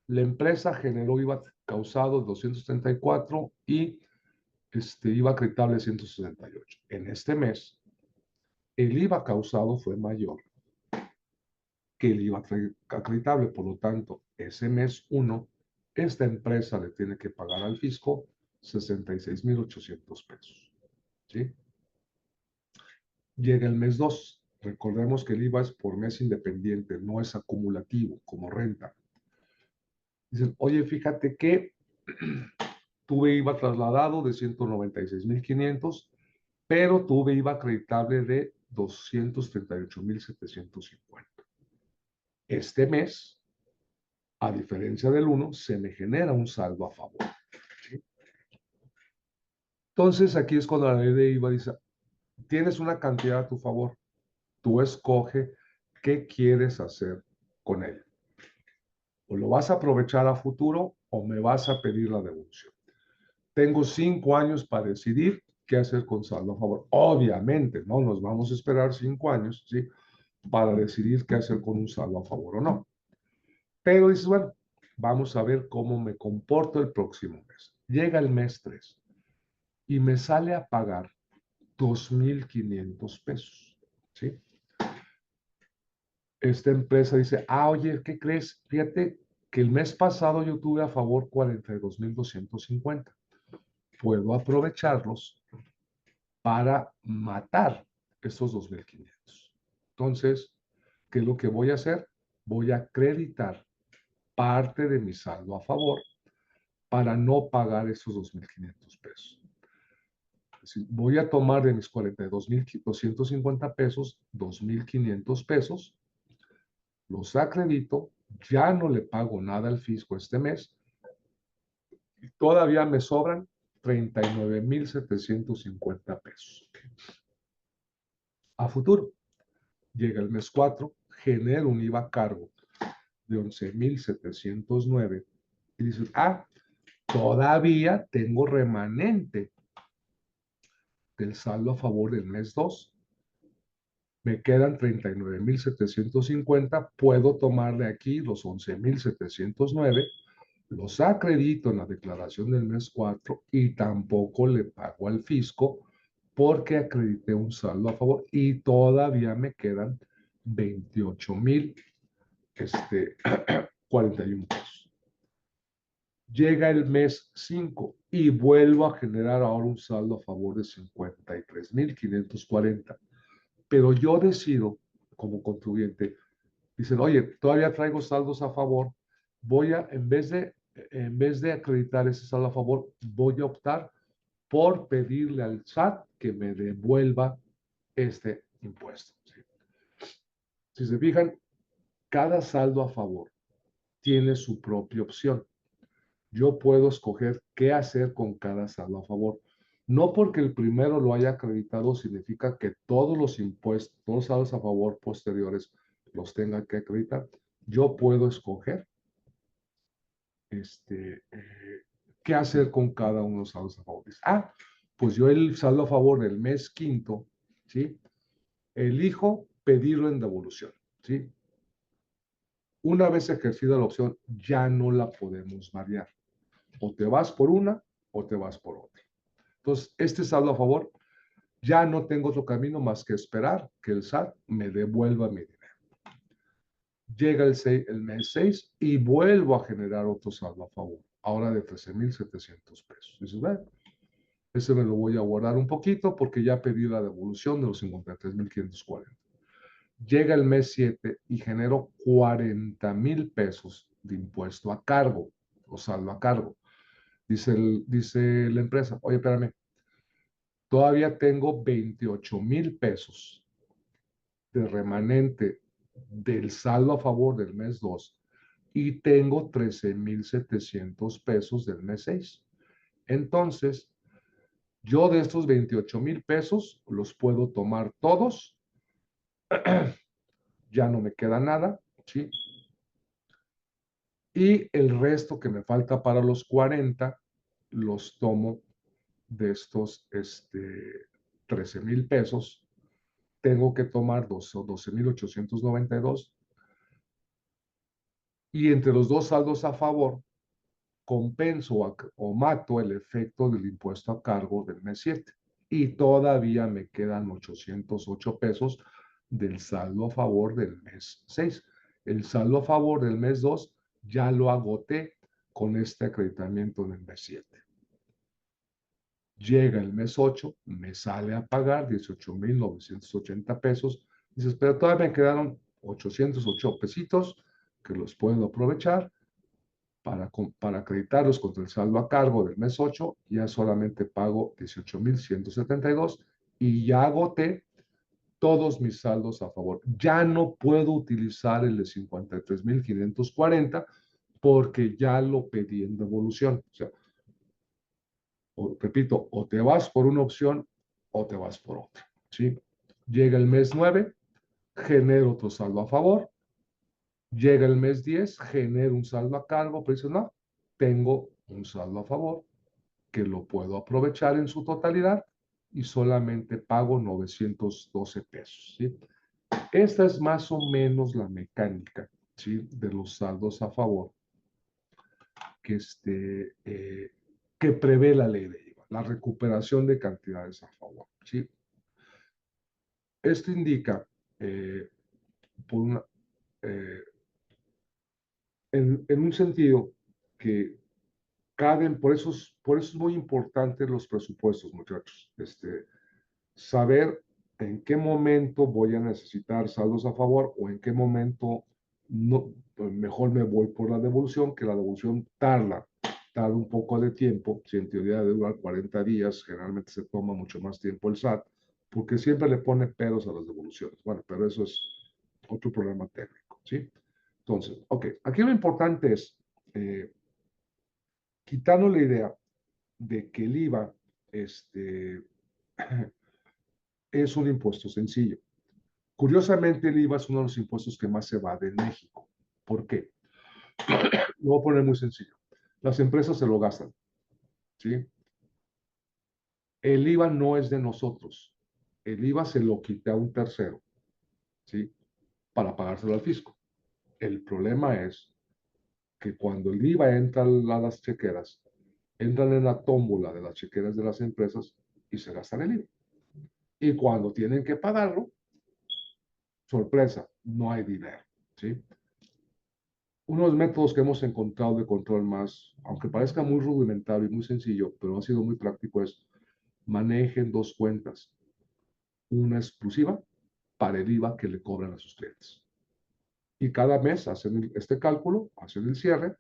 la empresa generó IVA causado de 234 y IVA acreditable de 168. En este mes, el IVA causado fue mayor que el IVA acreditable. Por lo tanto, ese mes 1, esta empresa le tiene que pagar al fisco 66,800 pesos. ¿Sí? Llega el mes 2. Recordemos que el IVA es por mes independiente, no es acumulativo como renta. Dicen, oye, fíjate que tuve IVA trasladado de 196,500, pero tuve IVA acreditable de 238,750. Este mes, a diferencia del 1, se me genera un saldo a favor. ¿Sí? Entonces, aquí es cuando la ley de IVA dice, tienes una cantidad a tu favor, tú escoge qué quieres hacer con ella. O lo vas a aprovechar a futuro o me vas a pedir la devolución. Tengo 5 años para decidir qué hacer con saldo a favor. Obviamente, no nos vamos a esperar 5 años, ¿sí? Para decidir qué hacer con un saldo a favor o no. Pero dices, bueno, vamos a ver cómo me comporto el próximo mes. Llega el mes 3 y me sale a pagar 2,500 pesos, ¿sí? Esta empresa dice, oye, ¿qué crees? Fíjate que el mes pasado yo tuve a favor 42,250. Puedo aprovecharlos para matar esos 2,500. Entonces, ¿qué es lo que voy a hacer? Voy a acreditar parte de mi saldo a favor para no pagar esos 2,500 pesos. Es decir, voy a tomar de mis 42,250 pesos, 2,500 pesos, los acredito, ya no le pago nada al fisco este mes y todavía me sobran 39,750 pesos. A futuro, llega el mes 4, genero un IVA a cargo de 11,709 y dices, todavía tengo remanente del saldo a favor del mes 2. Me quedan 39,750. Puedo tomar de aquí los 11,709. Los acredito en la declaración del mes 4 y tampoco le pago al fisco porque acredité un saldo a favor y todavía me quedan 28,041 pesos. Llega el mes 5 y vuelvo a generar ahora un saldo a favor de 53,540. Pero yo decido, como contribuyente, dicen, oye, todavía traigo saldos a favor, en vez de acreditar ese saldo a favor, voy a optar por pedirle al SAT que me devuelva este impuesto. ¿Sí? Si se fijan, cada saldo a favor tiene su propia opción. Yo puedo escoger qué hacer con cada saldo a favor. No porque el primero lo haya acreditado significa que todos los impuestos, todos los saldos a favor posteriores los tenga que acreditar. Yo puedo escoger qué hacer con cada uno de los saldos a favor. Pues yo el saldo a favor del mes 5, ¿sí? Elijo pedirlo en devolución, ¿sí? Una vez ejercida la opción, ya no la podemos variar. O te vas por una o te vas por otra. Entonces, este saldo a favor, ya no tengo otro camino más que esperar que el SAT me devuelva mi dinero. Llega el mes 6 y vuelvo a generar otro saldo a favor, ahora de 13,700 pesos. Dices, ese me lo voy a guardar un poquito porque ya pedí la devolución de los 53,540. Llega el mes 7 y genero 40,000 pesos de impuesto a cargo o saldo a cargo. Dice la empresa, oye, espérame, todavía tengo 28,000 pesos de remanente del saldo a favor del mes 2 y tengo 13,700 pesos del mes 6. Entonces, yo de estos 28,000 pesos los puedo tomar todos, ya no me queda nada, ¿sí? Y el resto que me falta para los 40, los tomo de estos 13,000 pesos. Tengo que tomar 12,892 y entre los dos saldos a favor compenso o mato el efecto del impuesto a cargo del mes 7 y todavía me quedan 808 pesos del saldo a favor del mes 6. El saldo a favor del mes 2 ya lo agoté con este acreditamiento del mes 7. Llega el mes 8, me sale a pagar 18,980 pesos. Dices, pero todavía me quedaron 808 pesitos que los puedo aprovechar para acreditarlos contra el saldo a cargo del mes 8. Ya solamente pago 18,172 y ya agoté todos mis saldos a favor. Ya no puedo utilizar el de 53,540 porque ya lo pedí en devolución. O sea, repito, o te vas por una opción o te vas por otra. ¿Sí? Llega el mes 9, genero otro saldo a favor. Llega el mes 10, genero un saldo a cargo, pero dices, no, tengo un saldo a favor que lo puedo aprovechar en su totalidad y solamente pago 912 pesos. ¿Sí? Esta es más o menos la mecánica, ¿sí?, de los saldos a favor que, que prevé la ley de IVA, la recuperación de cantidades a favor. ¿Sí? Esto indica, por una, eh, en un sentido, que por eso es muy importante los presupuestos, muchachos. Saber en qué momento voy a necesitar saldos a favor o en qué momento no, pues mejor me voy por la devolución, que la devolución tarda un poco de tiempo. Si en teoría debe durar 40 días, generalmente se toma mucho más tiempo el SAT, porque siempre le pone peros a las devoluciones. Bueno, pero eso es otro problema técnico, ¿sí? Entonces, ok, aquí lo importante es, quitando la idea de que el IVA es un impuesto sencillo. Curiosamente, el IVA es uno de los impuestos que más se evade en México. ¿Por qué? Lo voy a poner muy sencillo. Las empresas se lo gastan, ¿sí? El IVA no es de nosotros. El IVA se lo quita a un tercero, ¿sí?, para pagárselo al fisco. El problema es que cuando el IVA entra a las chequeras, entran en la tómbola de las chequeras de las empresas y se gastan el IVA. Y cuando tienen que pagarlo, sorpresa, no hay dinero, ¿sí? Uno de los métodos que hemos encontrado de control más, aunque parezca muy rudimentario y muy sencillo, pero ha sido muy práctico, es manejen dos cuentas. Una exclusiva para el IVA que le cobran a sus clientes. Y cada mes hacen este cálculo, hacen el cierre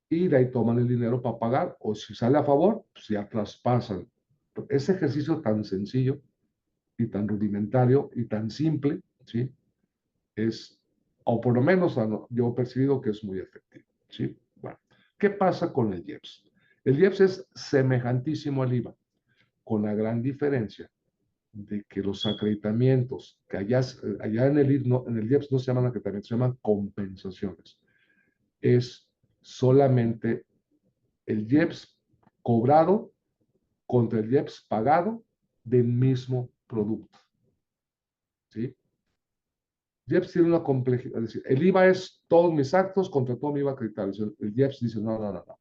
y de ahí toman el dinero para pagar, o si sale a favor, pues ya traspasan. Ese ejercicio tan sencillo y tan rudimentario y tan simple, ¿sí?, es, o por lo menos yo he percibido que es muy efectivo, ¿sí? Bueno, ¿qué pasa con el IEPS? El IEPS es semejantísimo al IVA, con la gran diferencia de que los acreditamientos, que allá en el IEPS no se llaman acreditamientos, se llaman compensaciones. Es solamente el IEPS cobrado contra el IEPS pagado del mismo producto, ¿sí? IEPS tiene una complejidad, es decir, el IVA es todos mis actos contra todo mi IVA acreditado. El IEPS dice, no, no, no, no.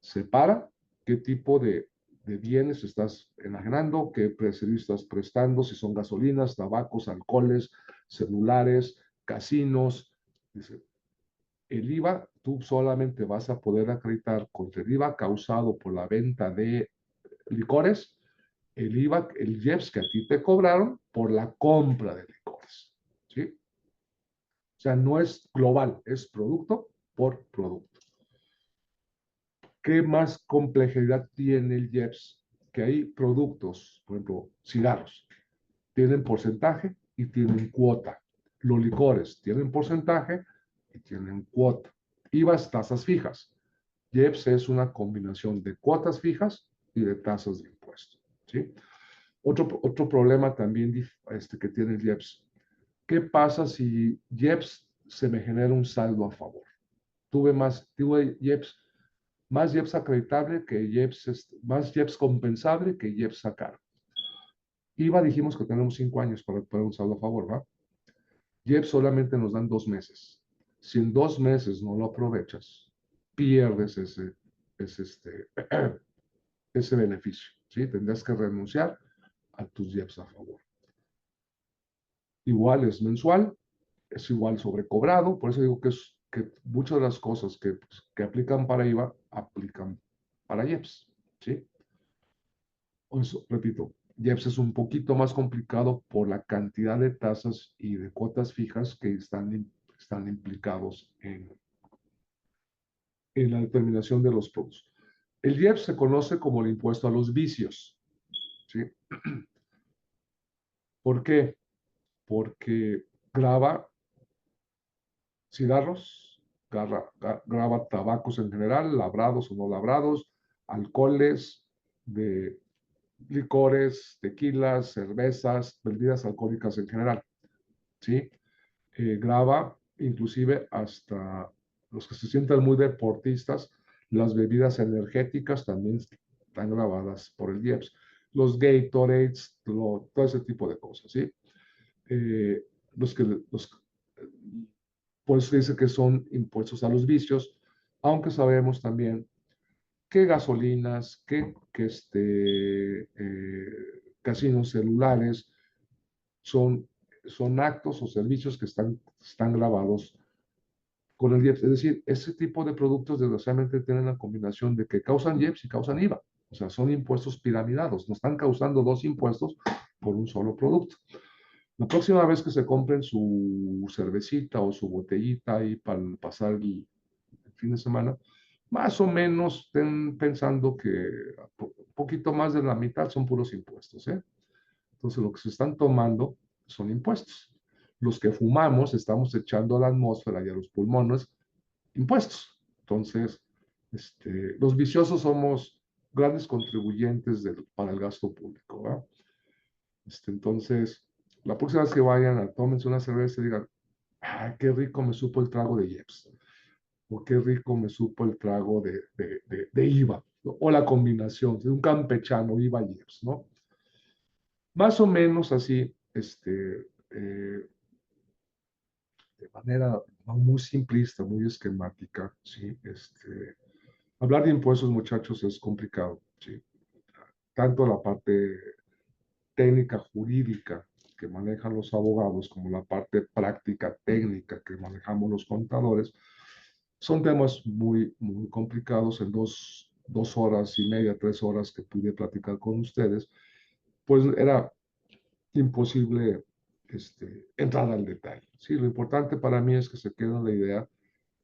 Separa qué tipo de bienes estás enajenando, qué servicios estás prestando, si son gasolinas, tabacos, alcoholes, celulares, casinos. Dice, el IVA tú solamente vas a poder acreditar contra el IVA causado por la venta de licores, el IVA, el IEPS que a ti te cobraron por la compra de licores, ¿sí? O sea, no es global, es producto por producto. ¿Qué más complejidad tiene el IEPS? Que hay productos, por ejemplo, cigarros, tienen porcentaje y tienen cuota. Los licores tienen porcentaje y tienen cuota. IVAs, tasas fijas. IEPS es una combinación de cuotas fijas y de tasas de impuesto, ¿sí? Otro problema también que tiene el IEPS. ¿Qué pasa si IEPS se me genera un saldo a favor? Tuve IEPS, más IEPS acreditable que IEPS, más IEPS compensable que IEPS a cargo. IVA dijimos que tenemos 5 años para poner un saldo a favor, ¿va? IEPS solamente nos dan 2 meses. Si en 2 meses no lo aprovechas, pierdes ese beneficio, ¿sí? Tendrás que renunciar a tus IEPS a favor. Igual es mensual, es igual sobrecobrado, por eso digo que muchas de las cosas que aplican para IVA aplican para IEPS, ¿sí? Eso, repito, IEPS es un poquito más complicado por la cantidad de tasas y de cuotas fijas que están implicados en la determinación de los productos. El IEPS se conoce como el impuesto a los vicios, ¿sí? ¿Por qué? Porque grava cigarros, grava tabacos en general, labrados o no labrados, alcoholes, de licores, tequilas, cervezas, bebidas alcohólicas en general, ¿sí? Grava inclusive hasta los que se sientan muy deportistas, las bebidas energéticas también están grabadas por el IEPS. Los Gatorades, todo ese tipo de cosas, ¿sí? Eh, los que, los, por eso dice que son impuestos a los vicios, aunque sabemos también que gasolinas, casinos celulares son actos o servicios que están grabados con el IEPS. Es decir, ese tipo de productos desgraciadamente tienen la combinación de que causan IEPS y causan IVA. O sea, son impuestos piramidados. No están causando dos impuestos por un solo producto. La próxima vez que se compren su cervecita o su botellita ahí para pasar el fin de semana, más o menos estén pensando que un poquito más de la mitad son puros impuestos, ¿eh? Entonces, lo que se están tomando son impuestos. Los que fumamos estamos echando a la atmósfera y a los pulmones impuestos. Entonces, los viciosos somos grandes contribuyentes para el gasto público, ¿verdad? Entonces, la próxima vez que vayan a tómense una cerveza y digan, ah, qué rico me supo el trago de IEPS, o qué rico me supo el trago de IVA, ¿no? O la combinación de un campechano IVA-IEPS, ¿no? Más o menos así, de manera no muy simplista, muy esquemática, ¿sí? Hablar de impuestos, muchachos, es complicado, ¿sí? Tanto la parte técnica jurídica que manejan los abogados como la parte práctica técnica que manejamos los contadores, son temas muy, muy complicados. En dos horas y media, 3 horas que pude platicar con ustedes, pues era imposible entrar al detalle. Sí, lo importante para mí es que se quede la idea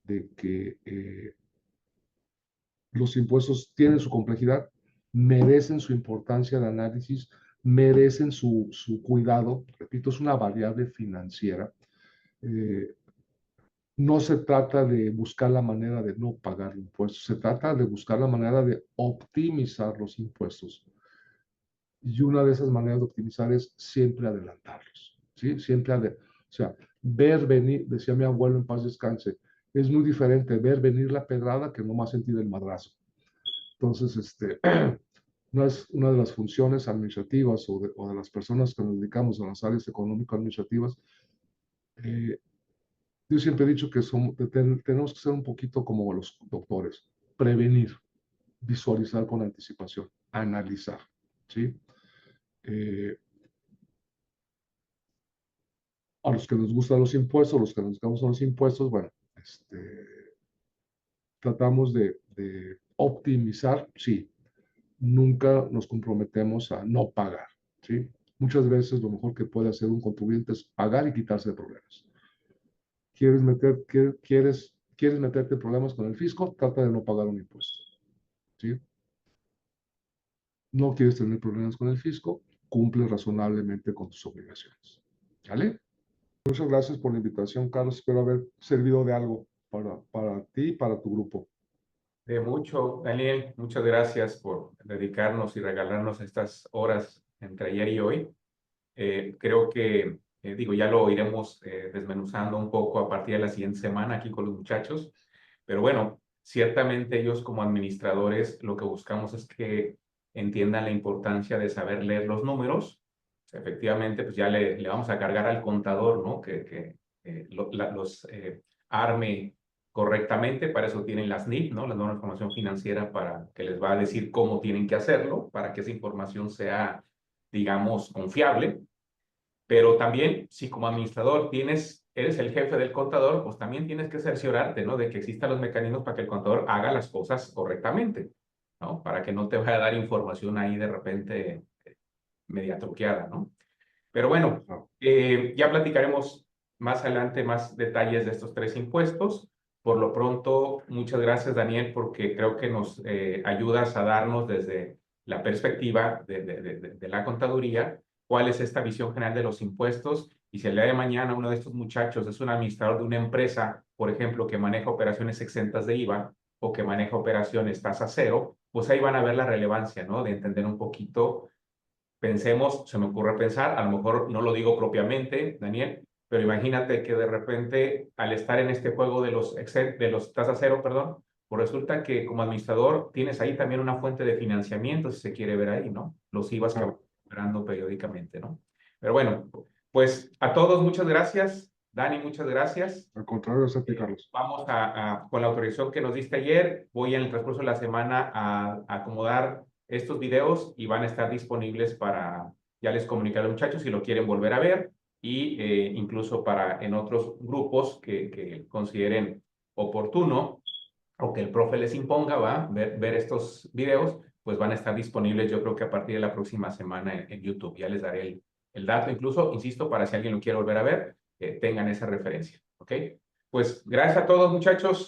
de que los impuestos tienen su complejidad, merecen su importancia de análisis, merecen su cuidado. Repito, es una variable financiera. Eh, no se trata de buscar la manera de no pagar impuestos, se trata de buscar la manera de optimizar los impuestos. Y una de esas maneras de optimizar es siempre adelantarlos, ¿sí? O sea, ver venir, decía mi abuelo en paz descanse, es muy diferente ver venir la pedrada que no más sentir el madrazo. Entonces, una de las funciones administrativas o de las personas que nos dedicamos a las áreas económico-administrativas, yo siempre he dicho que tenemos que ser un poquito como los doctores, prevenir, visualizar con anticipación, analizar, ¿sí? A los que nos gustan los impuestos, los que nos dedicamos a los impuestos, bueno, tratamos de optimizar, sí, nunca nos comprometemos a no pagar, ¿sí? Muchas veces lo mejor que puede hacer un contribuyente es pagar y quitarse de problemas. ¿Quieres meterte en problemas con el fisco? Trata de no pagar un impuesto, ¿sí? No quieres tener problemas con el fisco, cumple razonablemente con tus obligaciones, ¿vale? Muchas gracias por la invitación, Carlos. Espero haber servido de algo para ti y para tu grupo. De mucho, Daniel, muchas gracias por dedicarnos y regalarnos estas horas entre ayer y hoy. Creo que, digo, ya lo iremos desmenuzando un poco a partir de la siguiente semana aquí con los muchachos. Pero bueno, ciertamente ellos como administradores lo que buscamos es que entiendan la importancia de saber leer los números. Efectivamente, pues ya le vamos a cargar al contador, ¿no? Que los arme correctamente. Para eso tienen las NIF, ¿no? La nueva información financiera, para que les va a decir cómo tienen que hacerlo, para que esa información sea, digamos, confiable. Pero también, si como administrador eres el jefe del contador, pues también tienes que cerciorarte, ¿no? De que existan los mecanismos para que el contador haga las cosas correctamente. ¿no? Para que no te vaya a dar información ahí de repente media truqueada, ¿no? Pero bueno, ya platicaremos más adelante más detalles de estos 3 impuestos. Por lo pronto, muchas gracias, Daniel, porque creo que nos ayudas a darnos desde la perspectiva de la contaduría cuál es esta visión general de los impuestos. Y si el día de mañana uno de estos muchachos es un administrador de una empresa, por ejemplo, que maneja operaciones exentas de IVA o que maneja operaciones tasa cero, pues ahí van a ver la relevancia, ¿no? De entender un poquito. Pensemos, se me ocurre pensar, a lo mejor no lo digo propiamente, Daniel, pero imagínate que de repente al estar en este juego de los tasa cero, perdón, pues resulta que como administrador tienes ahí también una fuente de financiamiento, si se quiere ver ahí, ¿no? Los IVAs que van operando periódicamente, ¿no? Pero bueno, pues a todos muchas gracias. Dani, muchas gracias. Al contrario, es a ti, Carlos. Vamos con la autorización que nos diste ayer, voy en el transcurso de la semana a acomodar estos videos y van a estar disponibles para, ya les comuniqué a los muchachos si lo quieren volver a ver y incluso para en otros grupos que consideren oportuno o que el profe les imponga, ver estos videos, pues van a estar disponibles yo creo que a partir de la próxima semana en YouTube. Ya les daré el dato incluso, insisto, para si alguien lo quiere volver a ver, tengan esa referencia, ¿ok? Pues gracias a todos, muchachos.